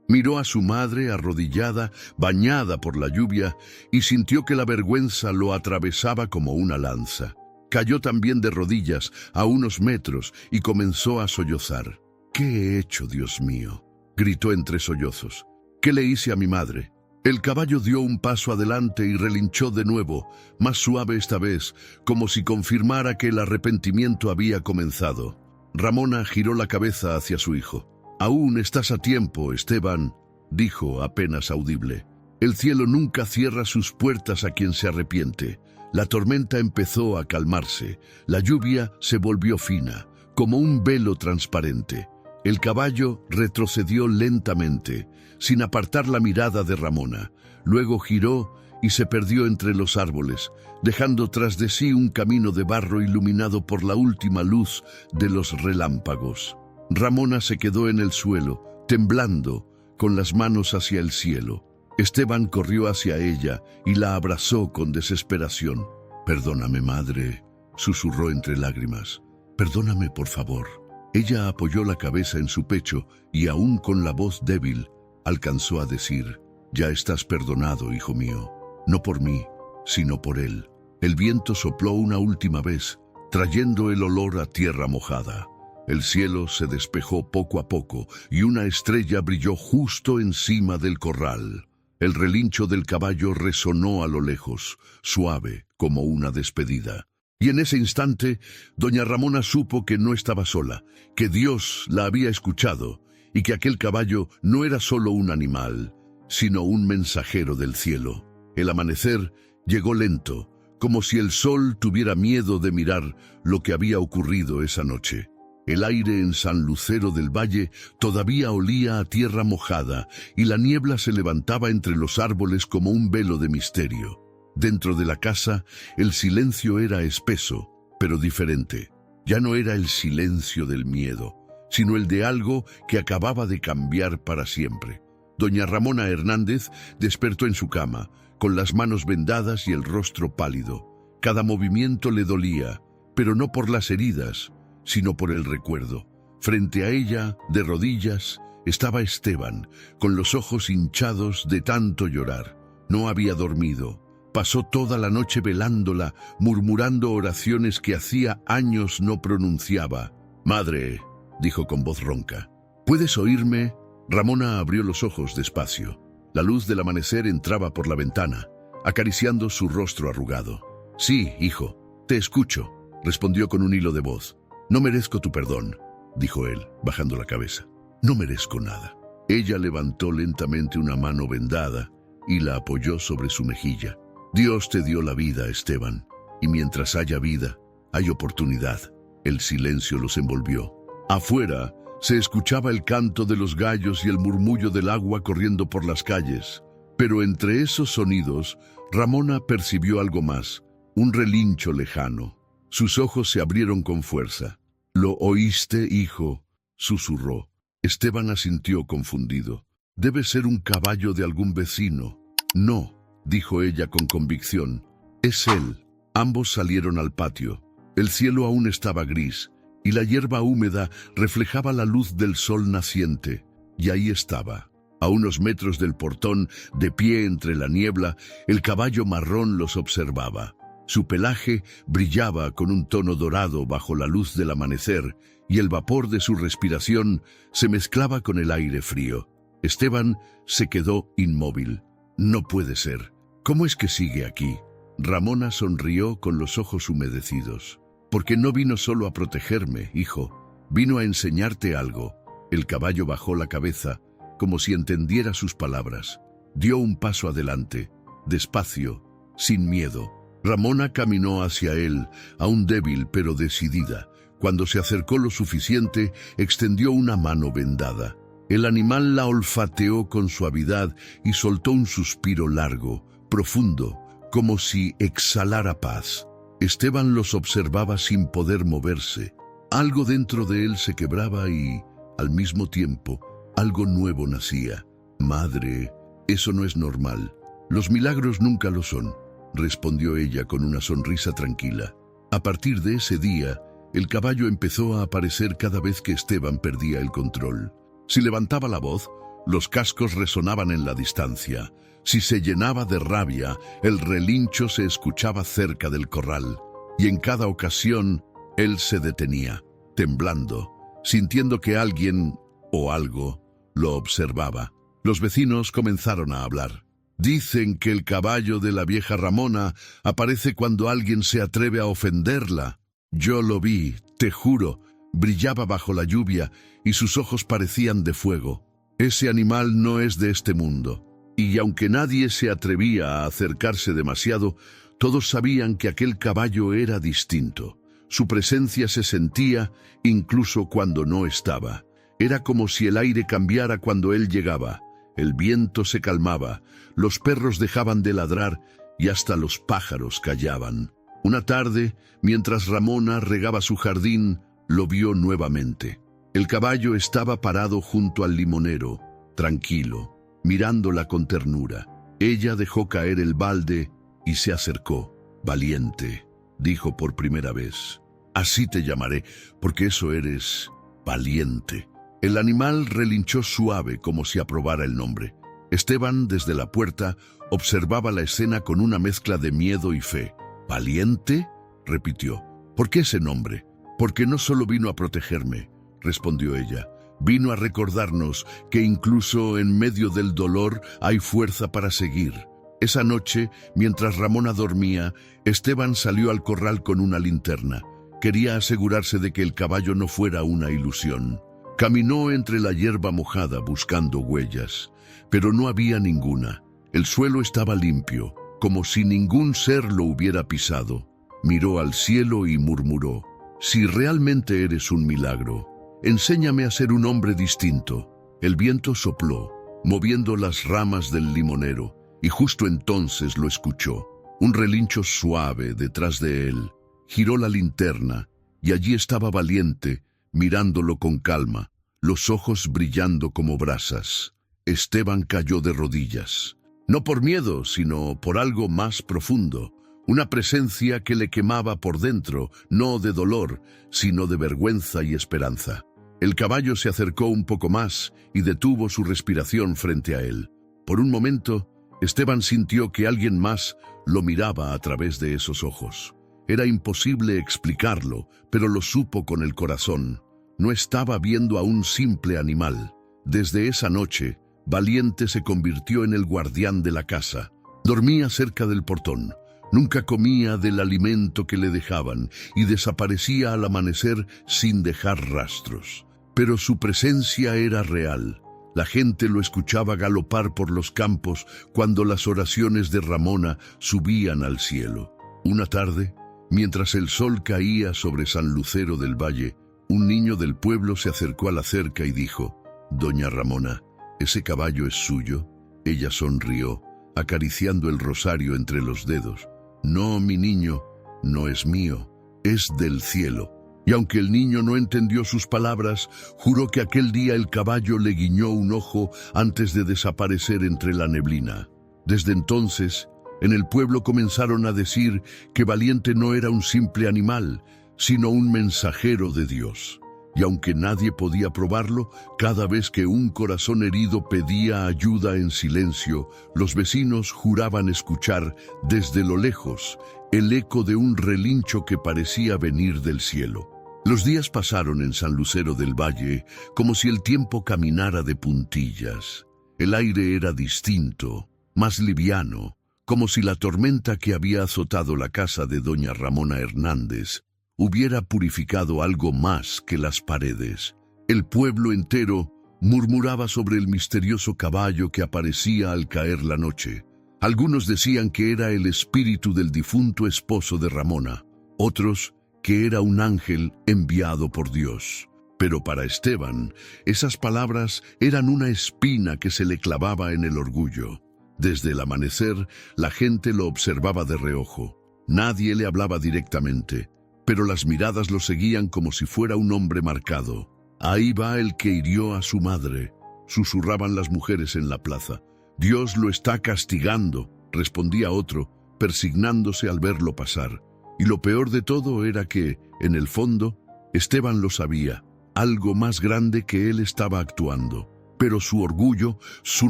Miró a su madre arrodillada, bañada por la lluvia, y sintió que la vergüenza lo atravesaba como una lanza. Cayó también de rodillas a unos metros y comenzó a sollozar. «¿Qué he hecho, Dios mío?», gritó entre sollozos. «¿Qué le hice a mi madre?». El caballo dio un paso adelante y relinchó de nuevo, más suave esta vez, como si confirmara que el arrepentimiento había comenzado. Ramona giró la cabeza hacia su hijo. «Aún estás a tiempo, Esteban», dijo apenas audible. «El cielo nunca cierra sus puertas a quien se arrepiente». La tormenta empezó a calmarse. La lluvia se volvió fina, como un velo transparente. El caballo retrocedió lentamente, sin apartar la mirada de Ramona. Luego giró y se perdió entre los árboles, dejando tras de sí un camino de barro iluminado por la última luz de los relámpagos. Ramona se quedó en el suelo, temblando, con las manos hacia el cielo. Esteban corrió hacia ella y la abrazó con desesperación. «Perdóname, madre», susurró entre lágrimas. «Perdóname, por favor». Ella apoyó la cabeza en su pecho y, aún con la voz débil, alcanzó a decir: «Ya estás perdonado, hijo mío. No por mí, sino por él». El viento sopló una última vez, trayendo el olor a tierra mojada. El cielo se despejó poco a poco y una estrella brilló justo encima del corral. El relincho del caballo resonó a lo lejos, suave como una despedida. Y en ese instante, doña Ramona supo que no estaba sola, que Dios la había escuchado y que aquel caballo no era solo un animal, sino un mensajero del cielo. El amanecer llegó lento, como si el sol tuviera miedo de mirar lo que había ocurrido esa noche. El aire en San Lucero del Valle todavía olía a tierra mojada y la niebla se levantaba entre los árboles como un velo de misterio. Dentro de la casa, el silencio era espeso, pero diferente. Ya no era el silencio del miedo, sino el de algo que acababa de cambiar para siempre. Doña Ramona Hernández despertó en su cama, con las manos vendadas y el rostro pálido. Cada movimiento le dolía, pero no por las heridas, sino por el recuerdo. Frente a ella, de rodillas, estaba Esteban, con los ojos hinchados de tanto llorar. No había dormido. Pasó toda la noche velándola, murmurando oraciones que hacía años no pronunciaba. «Madre», dijo con voz ronca, «¿puedes oírme?». Ramona abrió los ojos despacio. La luz del amanecer entraba por la ventana, acariciando su rostro arrugado. «Sí, hijo, te escucho», respondió con un hilo de voz. «No merezco tu perdón», dijo él, bajando la cabeza. «No merezco nada». Ella levantó lentamente una mano vendada y la apoyó sobre su mejilla. «Dios te dio la vida, Esteban, y mientras haya vida, hay oportunidad». El silencio los envolvió. Afuera se escuchaba el canto de los gallos y el murmullo del agua corriendo por las calles. Pero entre esos sonidos, Ramona percibió algo más, un relincho lejano. Sus ojos se abrieron con fuerza. «¿Lo oíste, hijo?», susurró. Esteban asintió confundido. «Debe ser un caballo de algún vecino». «No», dijo ella con convicción. «Es él». Ambos salieron al patio. El cielo aún estaba gris, y la hierba húmeda reflejaba la luz del sol naciente. Y ahí estaba, A unos metros del portón, de pie entre la niebla, el caballo marrón los observaba. Su pelaje brillaba con un tono dorado bajo la luz del amanecer, y el vapor de su respiración se mezclaba con el aire frío. Esteban se quedó inmóvil. No puede ser. ¿Cómo es que sigue aquí? Ramona sonrió con los ojos humedecidos. Porque no vino solo a protegerme, hijo. Vino a enseñarte algo. El caballo bajó la cabeza, como si entendiera sus palabras. Dio un paso adelante, despacio, sin miedo. Ramona caminó hacia él, aún débil pero decidida. Cuando se acercó lo suficiente, extendió una mano vendada. El animal la olfateó con suavidad y soltó un suspiro largo, profundo, como si exhalara paz. Esteban los observaba sin poder moverse. Algo dentro de él se quebraba y, al mismo tiempo, algo nuevo nacía. Madre, eso no es normal. Los milagros nunca lo son, respondió ella con una sonrisa tranquila. A partir de ese día, el caballo empezó a aparecer cada vez que Esteban perdía el control. Si levantaba la voz, los cascos resonaban en la distancia. Si se llenaba de rabia, el relincho se escuchaba cerca del corral. Y en cada ocasión, él se detenía, temblando, sintiendo que alguien o algo lo observaba. Los vecinos comenzaron a hablar. Dicen que el caballo de la vieja Ramona aparece cuando alguien se atreve a ofenderla. Yo lo vi, te juro, brillaba bajo la lluvia y sus ojos parecían de fuego. Ese animal no es de este mundo. Y aunque nadie se atrevía a acercarse demasiado, todos sabían que aquel caballo era distinto. Su presencia se sentía incluso cuando no estaba. Era como si el aire cambiara cuando él llegaba. El viento se calmaba, los perros dejaban de ladrar y hasta los pájaros callaban. Una tarde, mientras Ramona regaba su jardín, lo vio nuevamente. El caballo estaba parado junto al limonero, tranquilo, mirándola con ternura. Ella dejó caer el balde y se acercó. Valiente, dijo por primera vez. Así te llamaré, porque eso eres, valiente. El animal relinchó suave como si aprobara el nombre. Esteban, desde la puerta, observaba la escena con una mezcla de miedo y fe. ¿Valiente?, repitió. ¿Por qué ese nombre? Porque no solo vino a protegerme, respondió ella. Vino a recordarnos que incluso en medio del dolor hay fuerza para seguir. Esa noche, mientras Ramona dormía, Esteban salió al corral con una linterna. Quería asegurarse de que el caballo no fuera una ilusión. Caminó entre la hierba mojada buscando huellas, pero no había ninguna. El suelo estaba limpio, como si ningún ser lo hubiera pisado. Miró al cielo y murmuró: si realmente eres un milagro, enséñame a ser un hombre distinto. El viento sopló, moviendo las ramas del limonero, y justo entonces lo escuchó. Un relincho suave detrás de él. Giró la linterna, y allí estaba Valiente, mirándolo con calma, los ojos brillando como brasas. Esteban cayó de rodillas. No por miedo, sino por algo más profundo. Una presencia que le quemaba por dentro, no de dolor, sino de vergüenza y esperanza. El caballo se acercó un poco más y detuvo su respiración frente a él. Por un momento, Esteban sintió que alguien más lo miraba a través de esos ojos. Era imposible explicarlo, pero lo supo con el corazón. No estaba viendo a un simple animal. Desde esa noche, Valiente se convirtió en el guardián de la casa. Dormía cerca del portón. Nunca comía del alimento que le dejaban y desaparecía al amanecer sin dejar rastros. Pero su presencia era real. La gente lo escuchaba galopar por los campos cuando las oraciones de Ramona subían al cielo. Una tarde, mientras el sol caía sobre San Lucero del Valle, un niño del pueblo se acercó a la cerca y dijo: «Doña Ramona, ¿ese caballo es suyo?». Ella sonrió, acariciando el rosario entre los dedos. «No, mi niño, no es mío, es del cielo». Y aunque el niño no entendió sus palabras, juró que aquel día el caballo le guiñó un ojo antes de desaparecer entre la neblina. Desde entonces, en el pueblo comenzaron a decir que Valiente no era un simple animal, sino un mensajero de Dios. y aunque nadie podía probarlo, cada vez que un corazón herido pedía ayuda en silencio, los vecinos juraban escuchar desde lo lejos el eco de un relincho que parecía venir del cielo. Los días pasaron en San Lucero del Valle como si el tiempo caminara de puntillas. El aire era distinto, más liviano, como si la tormenta que había azotado la casa de doña Ramona Hernández hubiera purificado algo más que las paredes. El pueblo entero murmuraba sobre el misterioso caballo que aparecía al caer la noche. Algunos decían que era el espíritu del difunto esposo de Ramona, otros que era un ángel enviado por Dios. Pero para Esteban, esas palabras eran una espina que se le clavaba en el orgullo. Desde el amanecer, la gente lo observaba de reojo. Nadie le hablaba directamente, pero las miradas lo seguían como si fuera un hombre marcado. «Ahí va el que hirió a su madre», susurraban las mujeres en la plaza. «Dios lo está castigando», respondía otro, persignándose al verlo pasar. Y lo peor de todo era que, en el fondo, Esteban lo sabía. Algo más grande que él estaba actuando. Pero su orgullo, su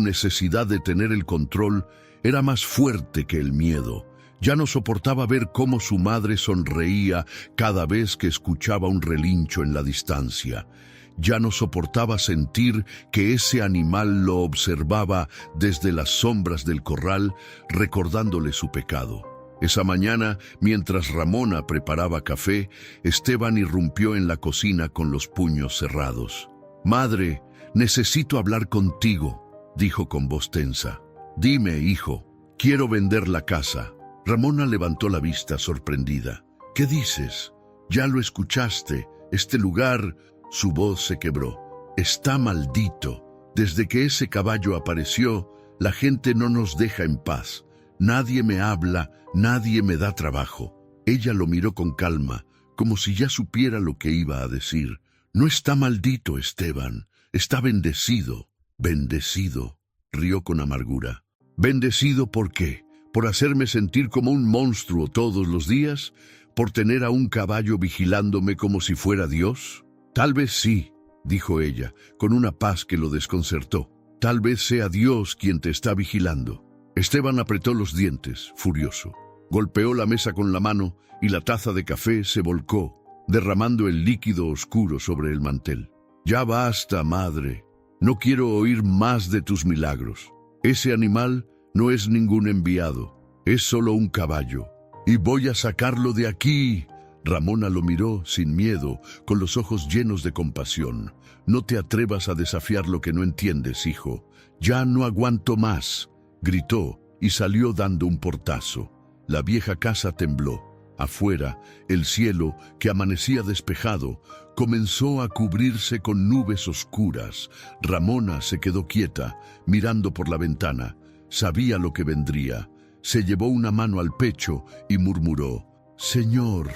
necesidad de tener el control, era más fuerte que el miedo. Ya no soportaba ver cómo su madre sonreía cada vez que escuchaba un relincho en la distancia. Ya no soportaba sentir que ese animal lo observaba desde las sombras del corral, recordándole su pecado. Esa mañana, mientras Ramona preparaba café, Esteban irrumpió en la cocina con los puños cerrados. «Madre, necesito hablar contigo», dijo con voz tensa. «Dime, hijo, quiero vender la casa». Ramona levantó la vista sorprendida. «¿Qué dices? Ya lo escuchaste. Este lugar...» Su voz se quebró. «Está maldito. Desde que ese caballo apareció, la gente no nos deja en paz. Nadie me habla, nadie me da trabajo». Ella lo miró con calma, como si ya supiera lo que iba a decir. «No está maldito, Esteban. Está bendecido». «Bendecido», rió con amargura. «¿Bendecido por qué? ¿Por hacerme sentir como un monstruo todos los días? ¿Por tener a un caballo vigilándome como si fuera Dios?» «Tal vez sí», dijo ella, con una paz que lo desconcertó. «Tal vez sea Dios quien te está vigilando». Esteban apretó los dientes, furioso. Golpeó la mesa con la mano y la taza de café se volcó, derramando el líquido oscuro sobre el mantel. «Ya basta, madre. No quiero oír más de tus milagros. Ese animal no es ningún enviado, es solo un caballo. Y voy a sacarlo de aquí». Ramona lo miró sin miedo, con los ojos llenos de compasión. «No te atrevas a desafiar lo que no entiendes, hijo. Ya no aguanto más», gritó y salió dando un portazo. La vieja casa tembló. Afuera, el cielo, que amanecía despejado, comenzó a cubrirse con nubes oscuras. Ramona se quedó quieta, mirando por la ventana. Sabía lo que vendría. Se llevó una mano al pecho y murmuró: «Señor,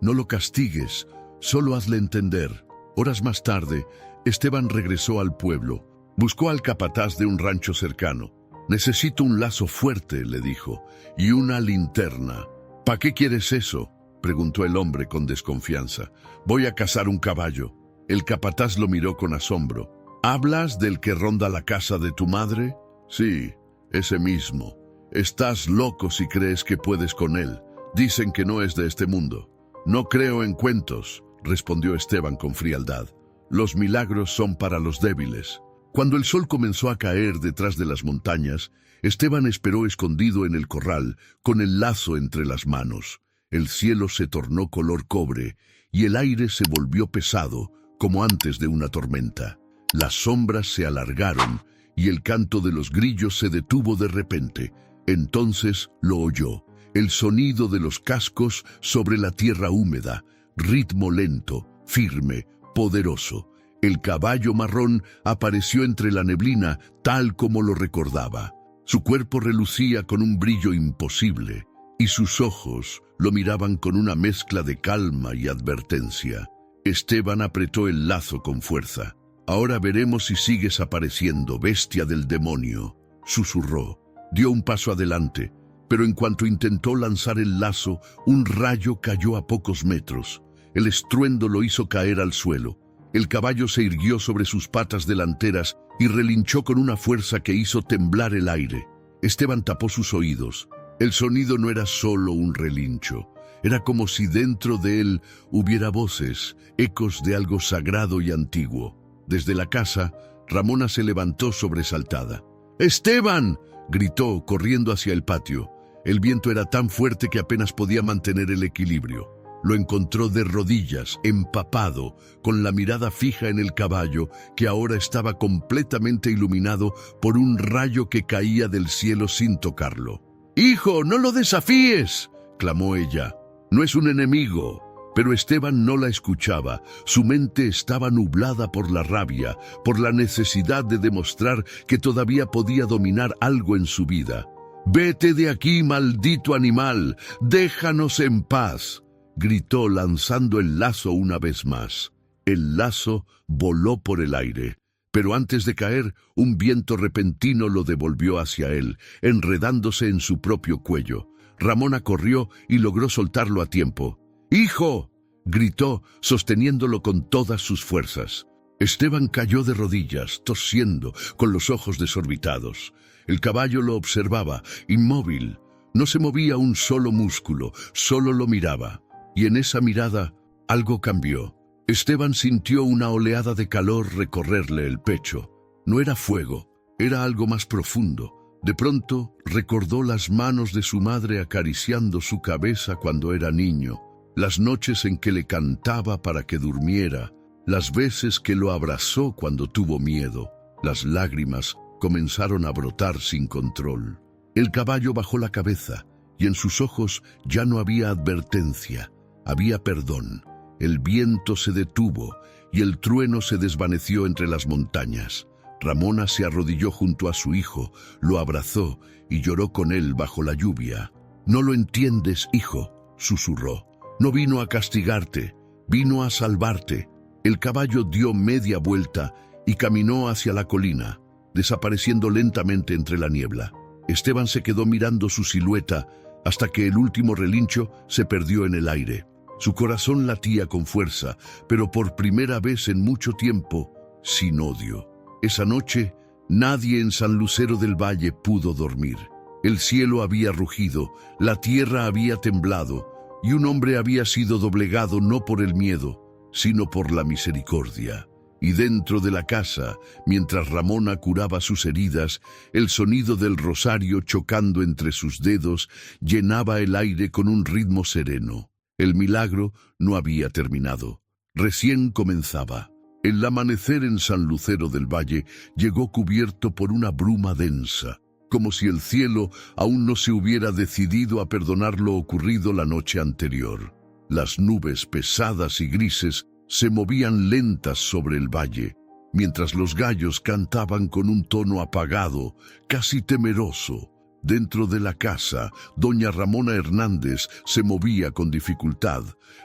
no lo castigues, solo hazle entender». Horas más tarde, Esteban regresó al pueblo. Buscó al capataz de un rancho cercano. «Necesito un lazo fuerte», le dijo, «y una linterna». «¿Para qué quieres eso?», preguntó el hombre con desconfianza. «Voy a cazar un caballo». El capataz lo miró con asombro. «¿Hablas del que ronda la casa de tu madre?». «Sí, ese mismo. Estás loco si crees que puedes con él. Dicen que no es de este mundo». «No creo en cuentos», respondió Esteban con frialdad. «Los milagros son para los débiles». Cuando el sol comenzó a caer detrás de las montañas, Esteban esperó escondido en el corral, con el lazo entre las manos. El cielo se tornó color cobre y el aire se volvió pesado, como antes de una tormenta. Las sombras se alargaron y el canto de los grillos se detuvo de repente. Entonces lo oyó, el sonido de los cascos sobre la tierra húmeda, ritmo lento, firme, poderoso. El caballo marrón apareció entre la neblina tal como lo recordaba. Su cuerpo relucía con un brillo imposible y sus ojos lo miraban con una mezcla de calma y advertencia. Esteban apretó el lazo con fuerza. «Ahora veremos si sigues apareciendo, bestia del demonio», susurró. Dio un paso adelante, pero en cuanto intentó lanzar el lazo, un rayo cayó a pocos metros. El estruendo lo hizo caer al suelo. El caballo se irguió sobre sus patas delanteras y relinchó con una fuerza que hizo temblar el aire. Esteban tapó sus oídos. El sonido no era solo un relincho. Era como si dentro de él hubiera voces, ecos de algo sagrado y antiguo. Desde la casa, Ramona se levantó sobresaltada. ¡Esteban!, gritó, corriendo hacia el patio. El viento era tan fuerte que apenas podía mantener el equilibrio. Lo encontró de rodillas, empapado, con la mirada fija en el caballo, que ahora estaba completamente iluminado por un rayo que caía del cielo sin tocarlo. «¡Hijo, no lo desafíes!», clamó ella. «No es un enemigo». Pero Esteban no la escuchaba. Su mente estaba nublada por la rabia, por la necesidad de demostrar que todavía podía dominar algo en su vida. «¡Vete de aquí, maldito animal! ¡Déjanos en paz!», gritó, lanzando el lazo una vez más. El lazo voló por el aire, pero antes de caer, un viento repentino lo devolvió hacia él, enredándose en su propio cuello. Ramona corrió y logró soltarlo a tiempo. «¡Hijo!», gritó, sosteniéndolo con todas sus fuerzas. Esteban cayó de rodillas, tosiendo, con los ojos desorbitados. El caballo lo observaba, inmóvil. No se movía un solo músculo, solo lo miraba. Y en esa mirada, algo cambió. Esteban sintió una oleada de calor recorrerle el pecho. No era fuego, era algo más profundo. De pronto, recordó las manos de su madre acariciando su cabeza cuando era niño, las noches en que le cantaba para que durmiera, las veces que lo abrazó cuando tuvo miedo. Las lágrimas comenzaron a brotar sin control. El caballo bajó la cabeza y en sus ojos ya no había advertencia, había perdón. El viento se detuvo y el trueno se desvaneció entre las montañas. Ramona se arrodilló junto a su hijo, lo abrazó y lloró con él bajo la lluvia. «No lo entiendes, hijo», susurró. «No vino a castigarte, vino a salvarte». El caballo dio media vuelta y caminó hacia la colina, desapareciendo lentamente entre la niebla. Esteban se quedó mirando su silueta hasta que el último relincho se perdió en el aire. Su corazón latía con fuerza, pero por primera vez en mucho tiempo, sin odio. Esa noche, nadie en San Lucero del Valle pudo dormir. El cielo había rugido, la tierra había temblado, y un hombre había sido doblegado no por el miedo, sino por la misericordia. Y dentro de la casa, mientras Ramona curaba sus heridas, el sonido del rosario chocando entre sus dedos llenaba el aire con un ritmo sereno. El milagro no había terminado. Recién comenzaba. El amanecer en San Lucero del Valle llegó cubierto por una bruma densa, como si el cielo aún no se hubiera decidido a perdonar lo ocurrido la noche anterior. Las nubes pesadas y grises se movían lentas sobre el valle, mientras los gallos cantaban con un tono apagado, casi temeroso. Dentro de la casa, doña Ramona Hernández se movía con dificultad,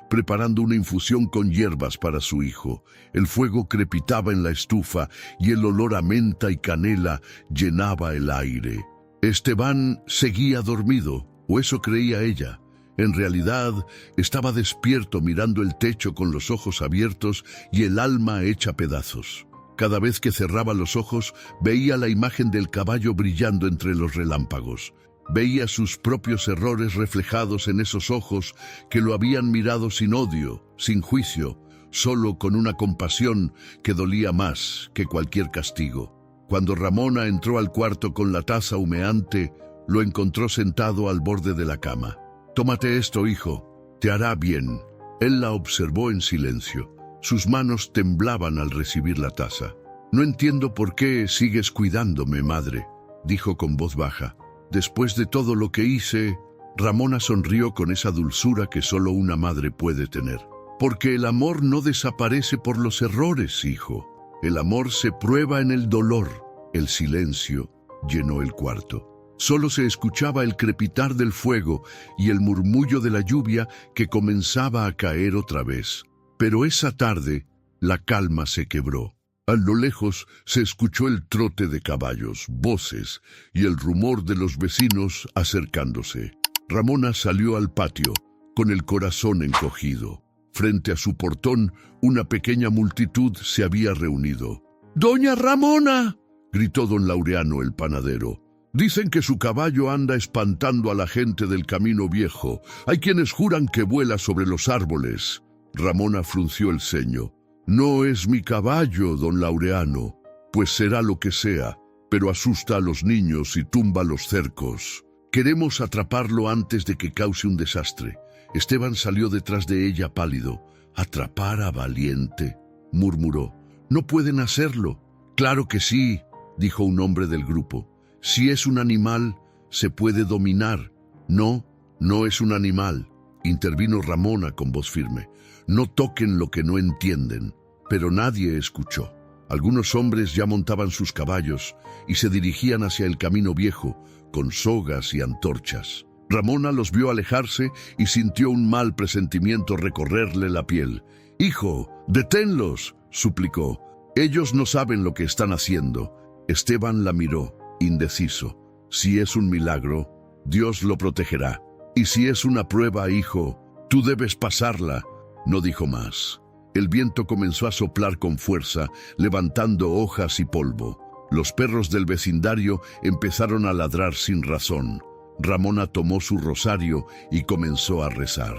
preparando una infusión con hierbas para su hijo. El fuego crepitaba en la estufa y el olor a menta y canela llenaba el aire. Esteban seguía dormido, o eso creía ella. En realidad, estaba despierto mirando el techo con los ojos abiertos y el alma hecha pedazos. Cada vez que cerraba los ojos, veía la imagen del caballo brillando entre los relámpagos. Veía sus propios errores reflejados en esos ojos que lo habían mirado sin odio, sin juicio, solo con una compasión que dolía más que cualquier castigo. Cuando Ramona entró al cuarto con la taza humeante, lo encontró sentado al borde de la cama. «Tómate esto, hijo, te hará bien». Él la observó en silencio. Sus manos temblaban al recibir la taza. «No entiendo por qué sigues cuidándome, madre», dijo con voz baja. «Después de todo lo que hice». Ramona sonrió con esa dulzura que solo una madre puede tener. «Porque el amor no desaparece por los errores, hijo. El amor se prueba en el dolor». El silencio llenó el cuarto. Solo se escuchaba el crepitar del fuego y el murmullo de la lluvia que comenzaba a caer otra vez. Pero esa tarde, la calma se quebró. A lo lejos se escuchó el trote de caballos, voces y el rumor de los vecinos acercándose. Ramona salió al patio, con el corazón encogido. Frente a su portón, una pequeña multitud se había reunido. ¡Doña Ramona!, gritó don Laureano el panadero. Dicen que su caballo anda espantando a la gente del camino viejo. Hay quienes juran que vuela sobre los árboles. Ramona frunció el ceño. No es mi caballo, don Laureano. Pues será lo que sea, pero asusta a los niños y tumba los cercos. Queremos atraparlo antes de que cause un desastre. Esteban salió detrás de ella pálido. «Atrapar a Valiente», murmuró. «No pueden hacerlo». «Claro que sí», dijo un hombre del grupo. «Si es un animal, se puede dominar». «No, no es un animal», intervino Ramona con voz firme. «No toquen lo que no entienden». Pero nadie escuchó. Algunos hombres ya montaban sus caballos y se dirigían hacia el camino viejo, con sogas y antorchas. Ramona los vio alejarse y sintió un mal presentimiento recorrerle la piel. «Hijo, deténlos», suplicó. «Ellos no saben lo que están haciendo». Esteban la miró, indeciso. «Si es un milagro, Dios lo protegerá. Y si es una prueba, hijo, tú debes pasarla». No dijo más. El viento comenzó a soplar con fuerza, levantando hojas y polvo. Los perros del vecindario empezaron a ladrar sin razón. Ramona tomó su rosario y comenzó a rezar.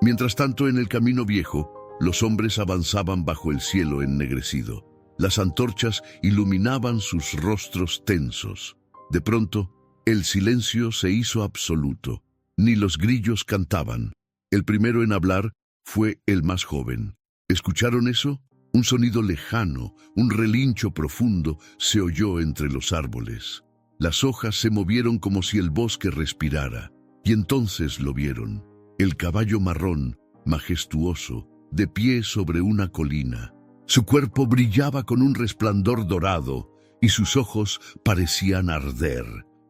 Mientras tanto, en el camino viejo, los hombres avanzaban bajo el cielo ennegrecido. Las antorchas iluminaban sus rostros tensos. De pronto, el silencio se hizo absoluto. Ni los grillos cantaban. El primero en hablar fue el más joven. ¿Escucharon eso? Un sonido lejano, un relincho profundo se oyó entre los árboles. Las hojas se movieron como si el bosque respirara, y entonces lo vieron. El caballo marrón, majestuoso, de pie sobre una colina. Su cuerpo brillaba con un resplandor dorado, y sus ojos parecían arder.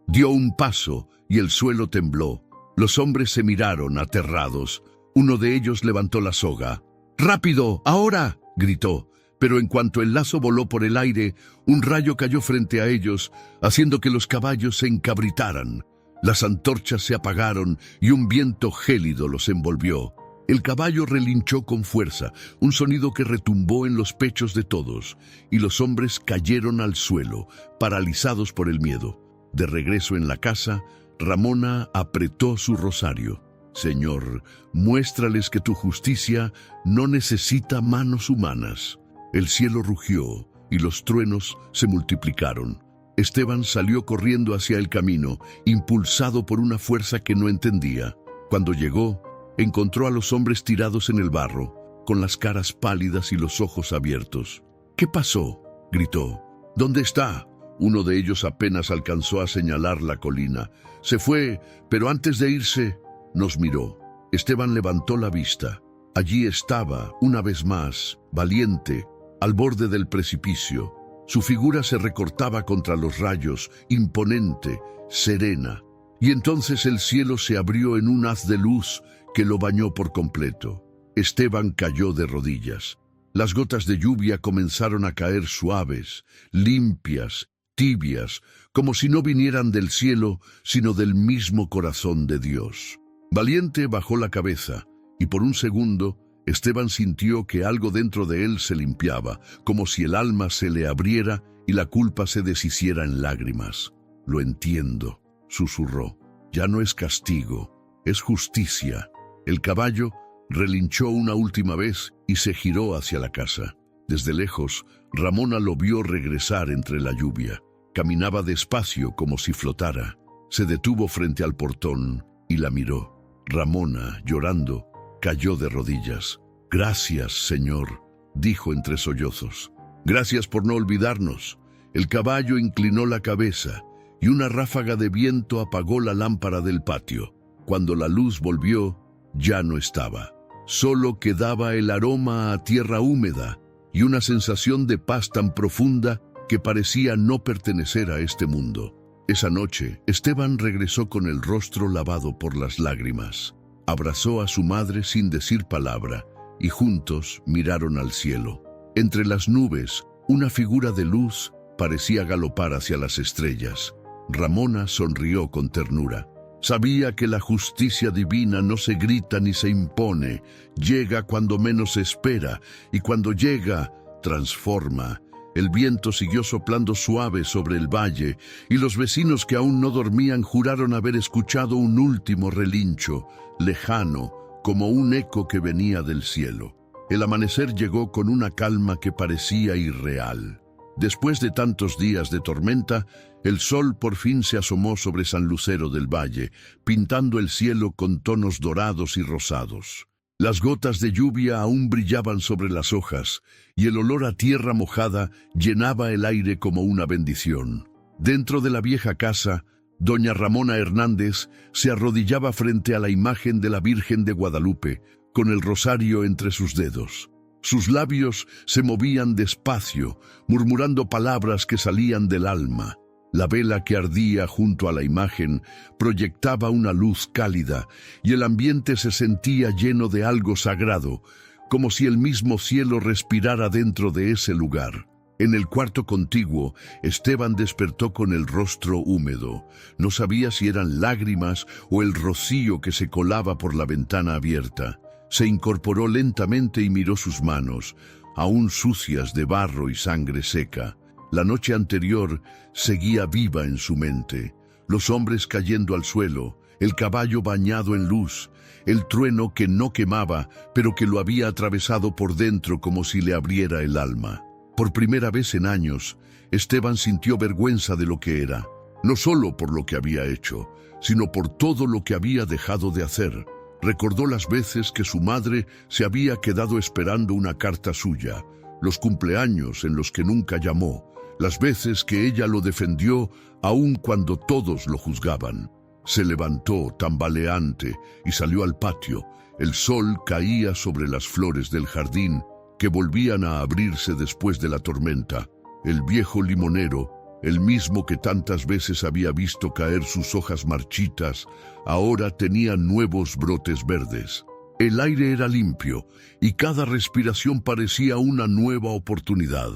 Dio un paso, y el suelo tembló. Los hombres se miraron, aterrados. Uno de ellos levantó la soga. «¡Rápido, ahora!», gritó. Pero en cuanto el lazo voló por el aire, un rayo cayó frente a ellos, haciendo que los caballos se encabritaran. Las antorchas se apagaron y un viento gélido los envolvió. El caballo relinchó con fuerza, un sonido que retumbó en los pechos de todos, y los hombres cayeron al suelo, paralizados por el miedo. De regreso en la casa, Ramona apretó su rosario. «Señor, muéstrales que tu justicia no necesita manos humanas». El cielo rugió y los truenos se multiplicaron. Esteban salió corriendo hacia el camino, impulsado por una fuerza que no entendía. Cuando llegó, encontró a los hombres tirados en el barro, con las caras pálidas y los ojos abiertos. «¿Qué pasó?», gritó. «¿Dónde está?». Uno de ellos apenas alcanzó a señalar la colina. «Se fue, pero antes de irse, nos miró». Esteban levantó la vista. Allí estaba, una vez más, Valiente, al borde del precipicio. Su figura se recortaba contra los rayos, imponente, serena. Y entonces el cielo se abrió en un haz de luz que lo bañó por completo. Esteban cayó de rodillas. Las gotas de lluvia comenzaron a caer suaves, limpias, tibias, como si no vinieran del cielo, sino del mismo corazón de Dios. Valiente bajó la cabeza, y por un segundo Esteban sintió que algo dentro de él se limpiaba, como si el alma se le abriera y la culpa se deshiciera en lágrimas. «Lo entiendo», susurró. «Ya no es castigo, es justicia». El caballo relinchó una última vez y se giró hacia la casa. Desde lejos, Ramona lo vio regresar entre la lluvia. Caminaba despacio como si flotara. Se detuvo frente al portón y la miró. Ramona, llorando, cayó de rodillas. «Gracias, Señor», dijo entre sollozos. «Gracias por no olvidarnos». El caballo inclinó la cabeza y una ráfaga de viento apagó la lámpara del patio. Cuando la luz volvió, ya no estaba. Solo quedaba el aroma a tierra húmeda y una sensación de paz tan profunda que parecía no pertenecer a este mundo. Esa noche, Esteban regresó con el rostro lavado por las lágrimas. Abrazó a su madre sin decir palabra y juntos miraron al cielo. Entre las nubes, una figura de luz parecía galopar hacia las estrellas. Ramona sonrió con ternura. Sabía que la justicia divina no se grita ni se impone, llega cuando menos se espera, y cuando llega, transforma. El viento siguió soplando suave sobre el valle, y los vecinos que aún no dormían juraron haber escuchado un último relincho, lejano, como un eco que venía del cielo. El amanecer llegó con una calma que parecía irreal. Después de tantos días de tormenta, el sol por fin se asomó sobre San Lucero del Valle, pintando el cielo con tonos dorados y rosados. Las gotas de lluvia aún brillaban sobre las hojas, y el olor a tierra mojada llenaba el aire como una bendición. Dentro de la vieja casa, doña Ramona Hernández se arrodillaba frente a la imagen de la Virgen de Guadalupe, con el rosario entre sus dedos. Sus labios se movían despacio, murmurando palabras que salían del alma. La vela que ardía junto a la imagen proyectaba una luz cálida, y el ambiente se sentía lleno de algo sagrado, como si el mismo cielo respirara dentro de ese lugar. En el cuarto contiguo, Esteban despertó con el rostro húmedo. No sabía si eran lágrimas o el rocío que se colaba por la ventana abierta. Se incorporó lentamente y miró sus manos, aún sucias de barro y sangre seca. La noche anterior seguía viva en su mente. Los hombres cayendo al suelo, el caballo bañado en luz, el trueno que no quemaba, pero que lo había atravesado por dentro como si le abriera el alma. Por primera vez en años, Esteban sintió vergüenza de lo que era, no solo por lo que había hecho, sino por todo lo que había dejado de hacer. Recordó las veces que su madre se había quedado esperando una carta suya, los cumpleaños en los que nunca llamó, las veces que ella lo defendió aun cuando todos lo juzgaban. Se levantó tambaleante y salió al patio. El sol caía sobre las flores del jardín, que volvían a abrirse después de la tormenta. El viejo limonero, el mismo que tantas veces había visto caer sus hojas marchitas, ahora tenía nuevos brotes verdes. El aire era limpio y cada respiración parecía una nueva oportunidad.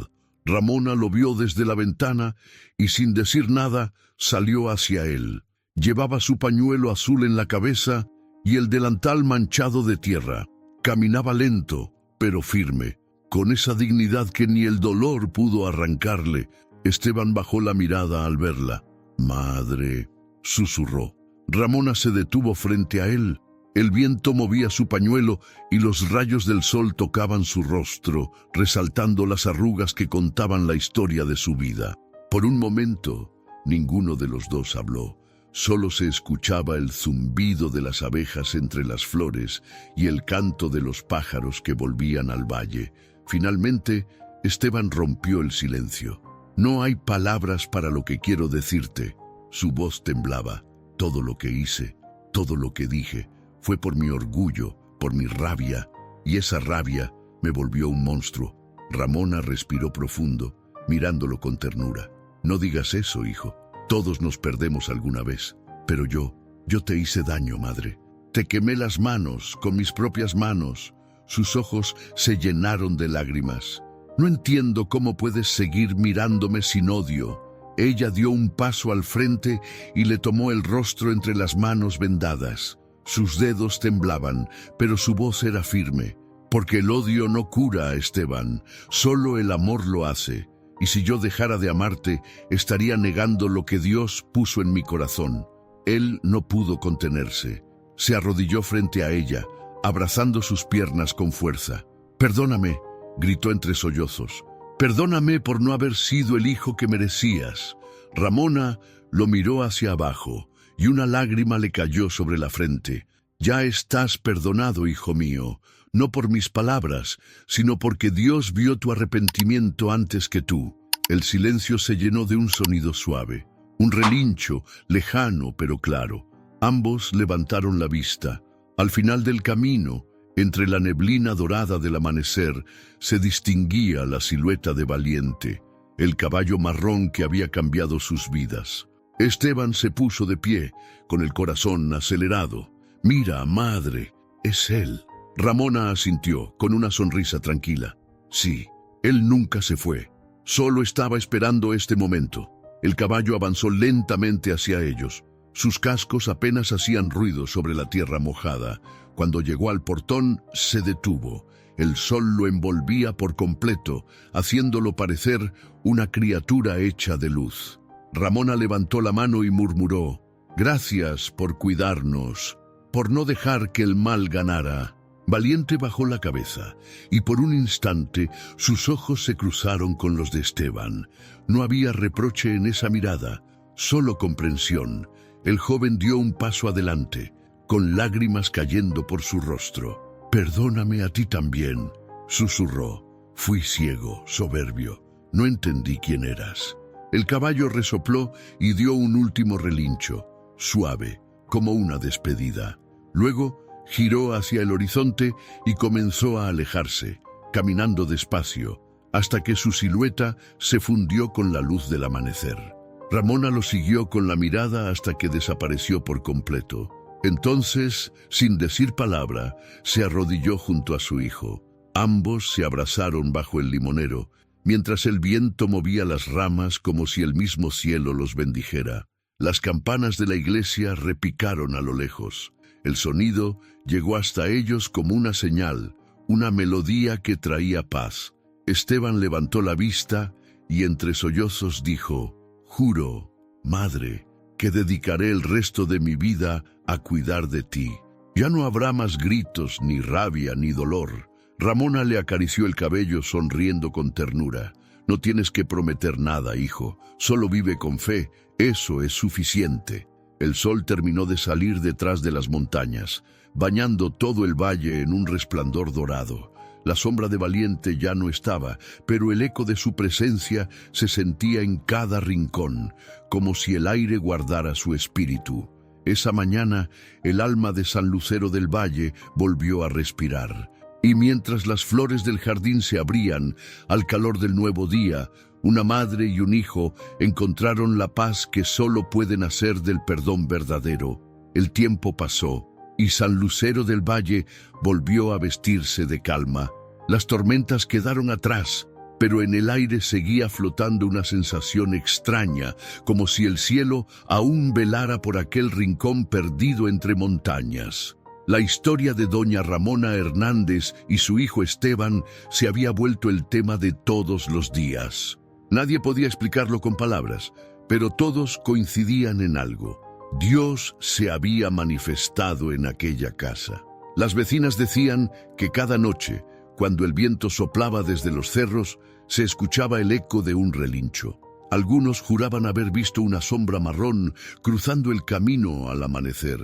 Ramona lo vio desde la ventana y sin decir nada salió hacia él. Llevaba su pañuelo azul en la cabeza y el delantal manchado de tierra. Caminaba lento, pero firme, con esa dignidad que ni el dolor pudo arrancarle. Esteban bajó la mirada al verla. «Madre», susurró. Ramona se detuvo frente a él. El viento movía su pañuelo y los rayos del sol tocaban su rostro, resaltando las arrugas que contaban la historia de su vida. Por un momento, ninguno de los dos habló. Solo se escuchaba el zumbido de las abejas entre las flores y el canto de los pájaros que volvían al valle. Finalmente, Esteban rompió el silencio. «No hay palabras para lo que quiero decirte». Su voz temblaba. «Todo lo que hice, todo lo que dije, fue por mi orgullo, por mi rabia, y esa rabia me volvió un monstruo». Ramona respiró profundo, mirándolo con ternura. «No digas eso, hijo. Todos nos perdemos alguna vez. Pero yo te hice daño, madre. Te quemé las manos con mis propias manos». Sus ojos se llenaron de lágrimas. «No entiendo cómo puedes seguir mirándome sin odio». Ella dio un paso al frente y le tomó el rostro entre las manos vendadas. Sus dedos temblaban, pero su voz era firme. «Porque el odio no cura, Esteban, solo el amor lo hace. Y si yo dejara de amarte, estaría negando lo que Dios puso en mi corazón». Él no pudo contenerse. Se arrodilló frente a ella, abrazando sus piernas con fuerza. «Perdóname», gritó entre sollozos. «Perdóname por no haber sido el hijo que merecías». Ramona lo miró hacia abajo y una lágrima le cayó sobre la frente. «Ya estás perdonado, hijo mío, no por mis palabras, sino porque Dios vio tu arrepentimiento antes que tú». El silencio se llenó de un sonido suave, un relincho, lejano pero claro. Ambos levantaron la vista. Al final del camino, entre la neblina dorada del amanecer, se distinguía la silueta de Valiente, el caballo marrón que había cambiado sus vidas. Esteban se puso de pie, con el corazón acelerado. «Mira, madre, es él». Ramona asintió, con una sonrisa tranquila. Sí, él nunca se fue. Solo estaba esperando este momento. El caballo avanzó lentamente hacia ellos. Sus cascos apenas hacían ruido sobre la tierra mojada. Cuando llegó al portón, se detuvo. El sol lo envolvía por completo, haciéndolo parecer una criatura hecha de luz. Ramona levantó la mano y murmuró: «Gracias por cuidarnos, por no dejar que el mal ganara». Valiente bajó la cabeza, y por un instante sus ojos se cruzaron con los de Esteban. No había reproche en esa mirada, solo comprensión. El joven dio un paso adelante, con lágrimas cayendo por su rostro. «Perdóname a ti también», susurró. «Fui ciego, soberbio. No entendí quién eras». El caballo resopló y dio un último relincho, suave, como una despedida. Luego giró hacia el horizonte y comenzó a alejarse, caminando despacio, hasta que su silueta se fundió con la luz del amanecer. Ramona lo siguió con la mirada hasta que desapareció por completo. Entonces, sin decir palabra, se arrodilló junto a su hijo. Ambos se abrazaron bajo el limonero, mientras el viento movía las ramas como si el mismo cielo los bendijera. Las campanas de la iglesia repicaron a lo lejos. El sonido llegó hasta ellos como una señal, una melodía que traía paz. Esteban levantó la vista y entre sollozos dijo: «Juro, madre, que dedicaré el resto de mi vida a cuidar de ti. Ya no habrá más gritos, ni rabia, ni dolor». Ramona le acarició el cabello sonriendo con ternura. «No tienes que prometer nada, hijo. Solo vive con fe. Eso es suficiente». El sol terminó de salir detrás de las montañas, bañando todo el valle en un resplandor dorado. La sombra de Valiente ya no estaba, pero el eco de su presencia se sentía en cada rincón, como si el aire guardara su espíritu. Esa mañana, el alma de San Lucero del Valle volvió a respirar. Y mientras las flores del jardín se abrían al calor del nuevo día, una madre y un hijo encontraron la paz que solo puede nacer del perdón verdadero. El tiempo pasó, y San Lucero del Valle volvió a vestirse de calma. Las tormentas quedaron atrás, pero en el aire seguía flotando una sensación extraña, como si el cielo aún velara por aquel rincón perdido entre montañas. La historia de doña Ramona Hernández y su hijo Esteban se había vuelto el tema de todos los días. Nadie podía explicarlo con palabras, pero todos coincidían en algo. Dios se había manifestado en aquella casa. Las vecinas decían que cada noche, cuando el viento soplaba desde los cerros, se escuchaba el eco de un relincho. Algunos juraban haber visto una sombra marrón cruzando el camino al amanecer.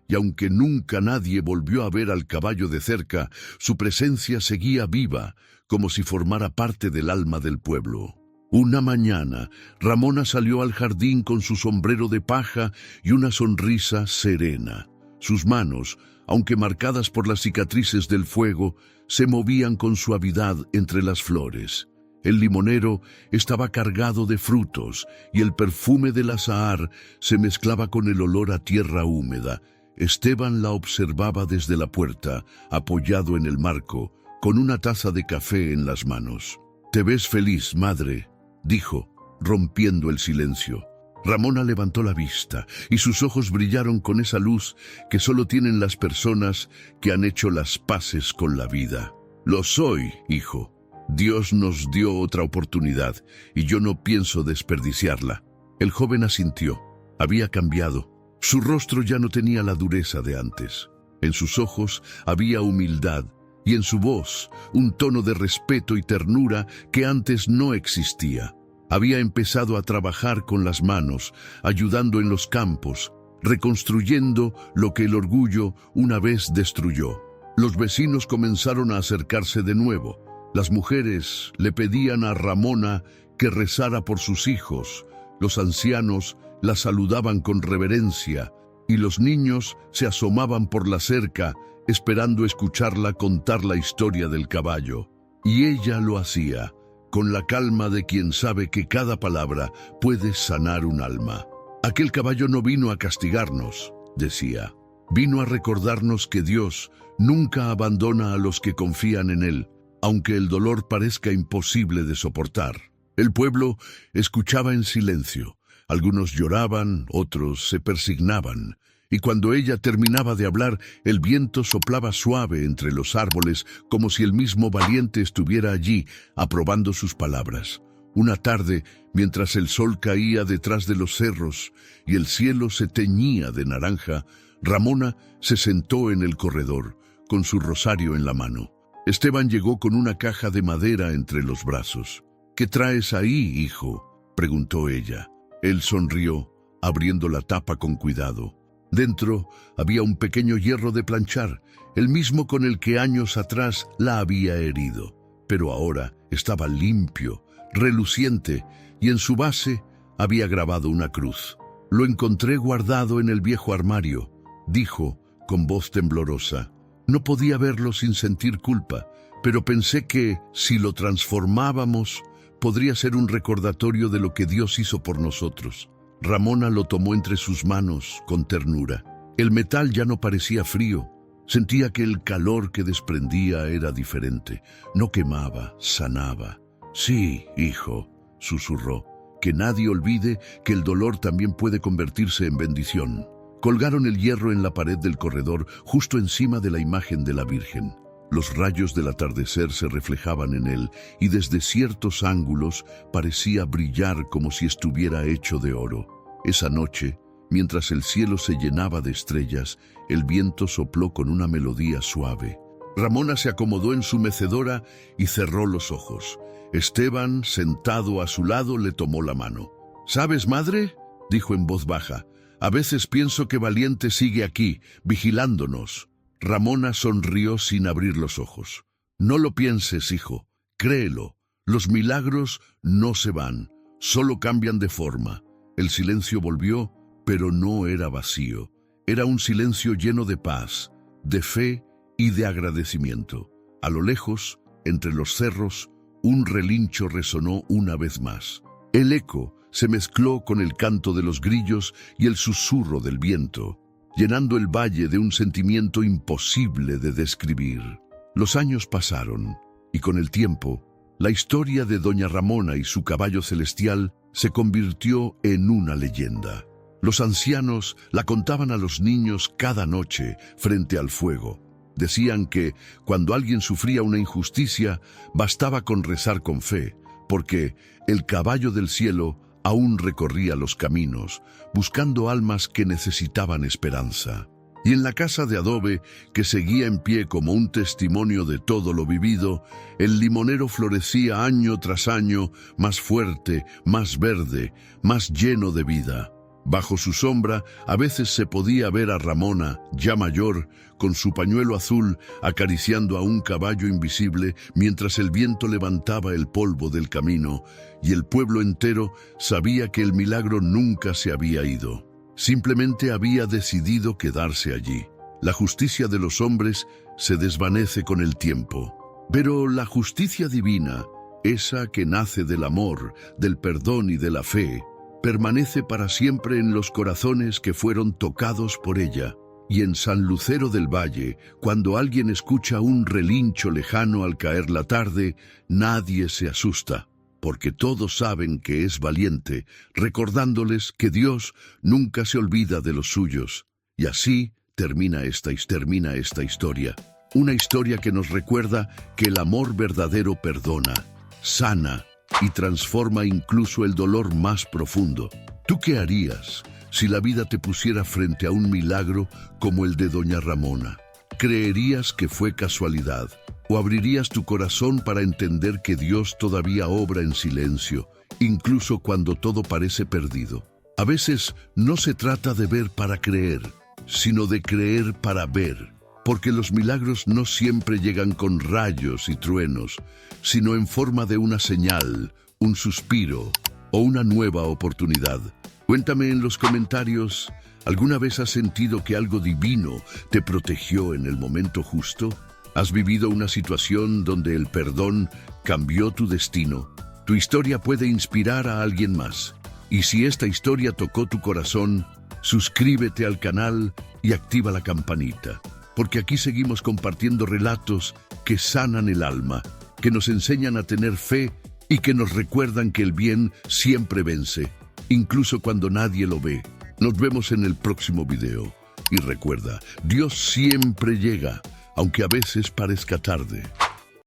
Y aunque nunca nadie volvió a ver al caballo de cerca, su presencia seguía viva, como si formara parte del alma del pueblo. Una mañana, Ramona salió al jardín con su sombrero de paja y una sonrisa serena. Sus manos, aunque marcadas por las cicatrices del fuego, se movían con suavidad entre las flores. El limonero estaba cargado de frutos y el perfume del azahar se mezclaba con el olor a tierra húmeda. Esteban la observaba desde la puerta, apoyado en el marco, con una taza de café en las manos. «Te ves feliz, madre», dijo, rompiendo el silencio. Ramona levantó la vista y sus ojos brillaron con esa luz que solo tienen las personas que han hecho las paces con la vida. «Lo soy, hijo. Dios nos dio otra oportunidad y yo no pienso desperdiciarla». El joven asintió. Había cambiado. Su rostro ya no tenía la dureza de antes. En sus ojos había humildad y en su voz un tono de respeto y ternura que antes no existía. Había empezado a trabajar con las manos, ayudando en los campos, reconstruyendo lo que el orgullo una vez destruyó. Los vecinos comenzaron a acercarse de nuevo. Las mujeres le pedían a Ramona que rezara por sus hijos. Los ancianos la saludaban con reverencia y los niños se asomaban por la cerca esperando escucharla contar la historia del caballo. Y ella lo hacía, con la calma de quien sabe que cada palabra puede sanar un alma. «Aquel caballo no vino a castigarnos», decía. «Vino a recordarnos que Dios nunca abandona a los que confían en Él, aunque el dolor parezca imposible de soportar». El pueblo escuchaba en silencio, Algunos lloraban, otros se persignaban, y cuando ella terminaba de hablar, el viento soplaba suave entre los árboles como si el mismo valiente estuviera allí, aprobando sus palabras. Una tarde, mientras el sol caía detrás de los cerros y el cielo se teñía de naranja, Ramona se sentó en el corredor, con su rosario en la mano. Esteban llegó con una caja de madera entre los brazos. «¿Qué traes ahí, hijo?», preguntó ella. Él sonrió, abriendo la tapa con cuidado. Dentro había un pequeño hierro de planchar, el mismo con el que años atrás la había herido. Pero ahora estaba limpio, reluciente, y en su base había grabado una cruz. «Lo encontré guardado en el viejo armario», dijo con voz temblorosa. No podía verlo sin sentir culpa, pero pensé que, si lo transformábamos, podría ser un recordatorio de lo que Dios hizo por nosotros. Ramona lo tomó entre sus manos con ternura. El metal ya no parecía frío. Sentía que el calor que desprendía era diferente. No quemaba, sanaba. «Sí, hijo», susurró, «que nadie olvide que el dolor también puede convertirse en bendición». Colgaron el hierro en la pared del corredor, justo encima de la imagen de la Virgen. Los rayos del atardecer se reflejaban en él, y desde ciertos ángulos parecía brillar como si estuviera hecho de oro. Esa noche, mientras el cielo se llenaba de estrellas, el viento sopló con una melodía suave. Ramona se acomodó en su mecedora y cerró los ojos. Esteban, sentado a su lado, le tomó la mano. «¿Sabes, madre?», dijo en voz baja. «A veces pienso que Valiente sigue aquí, vigilándonos». Ramona sonrió sin abrir los ojos. «No lo pienses, hijo. Créelo. Los milagros no se van, solo cambian de forma». El silencio volvió, pero no era vacío. Era un silencio lleno de paz, de fe y de agradecimiento. A lo lejos, entre los cerros, un relincho resonó una vez más. El eco se mezcló con el canto de los grillos y el susurro del viento, llenando el valle de un sentimiento imposible de describir. Los años pasaron, y con el tiempo, la historia de Doña Ramona y su caballo celestial se convirtió en una leyenda. Los ancianos la contaban a los niños cada noche frente al fuego. Decían que, cuando alguien sufría una injusticia, bastaba con rezar con fe, porque el caballo del cielo aún recorría los caminos, buscando almas que necesitaban esperanza. Y en la casa de adobe, que seguía en pie como un testimonio de todo lo vivido, el limonero florecía año tras año, más fuerte, más verde, más lleno de vida. Bajo su sombra, a veces se podía ver a Ramona, ya mayor, con su pañuelo azul, acariciando a un caballo invisible mientras el viento levantaba el polvo del camino, y el pueblo entero sabía que el milagro nunca se había ido. Simplemente había decidido quedarse allí. La justicia de los hombres se desvanece con el tiempo, pero la justicia divina, esa que nace del amor, del perdón y de la fe, permanece para siempre en los corazones que fueron tocados por ella. Y en San Lucero del Valle, cuando alguien escucha un relincho lejano al caer la tarde, nadie se asusta, porque todos saben que es Valiente, recordándoles que Dios nunca se olvida de los suyos. Y así termina esta historia. Una historia que nos recuerda que el amor verdadero perdona, sana y transforma incluso el dolor más profundo. ¿Tú qué harías si la vida te pusiera frente a un milagro como el de Doña Ramona? ¿Creerías que fue casualidad? ¿O abrirías tu corazón para entender que Dios todavía obra en silencio, incluso cuando todo parece perdido? A veces no se trata de ver para creer, sino de creer para ver, porque los milagros no siempre llegan con rayos y truenos, sino en forma de una señal, un suspiro o una nueva oportunidad. Cuéntame en los comentarios, ¿alguna vez has sentido que algo divino te protegió en el momento justo? ¿Has vivido una situación donde el perdón cambió tu destino? Tu historia puede inspirar a alguien más. Y si esta historia tocó tu corazón, suscríbete al canal y activa la campanita, porque aquí seguimos compartiendo relatos que sanan el alma, que nos enseñan a tener fe y que nos recuerdan que el bien siempre vence. incluso cuando nadie lo ve. Nos vemos en el próximo video. Y recuerda, Dios siempre llega, aunque a veces parezca tarde.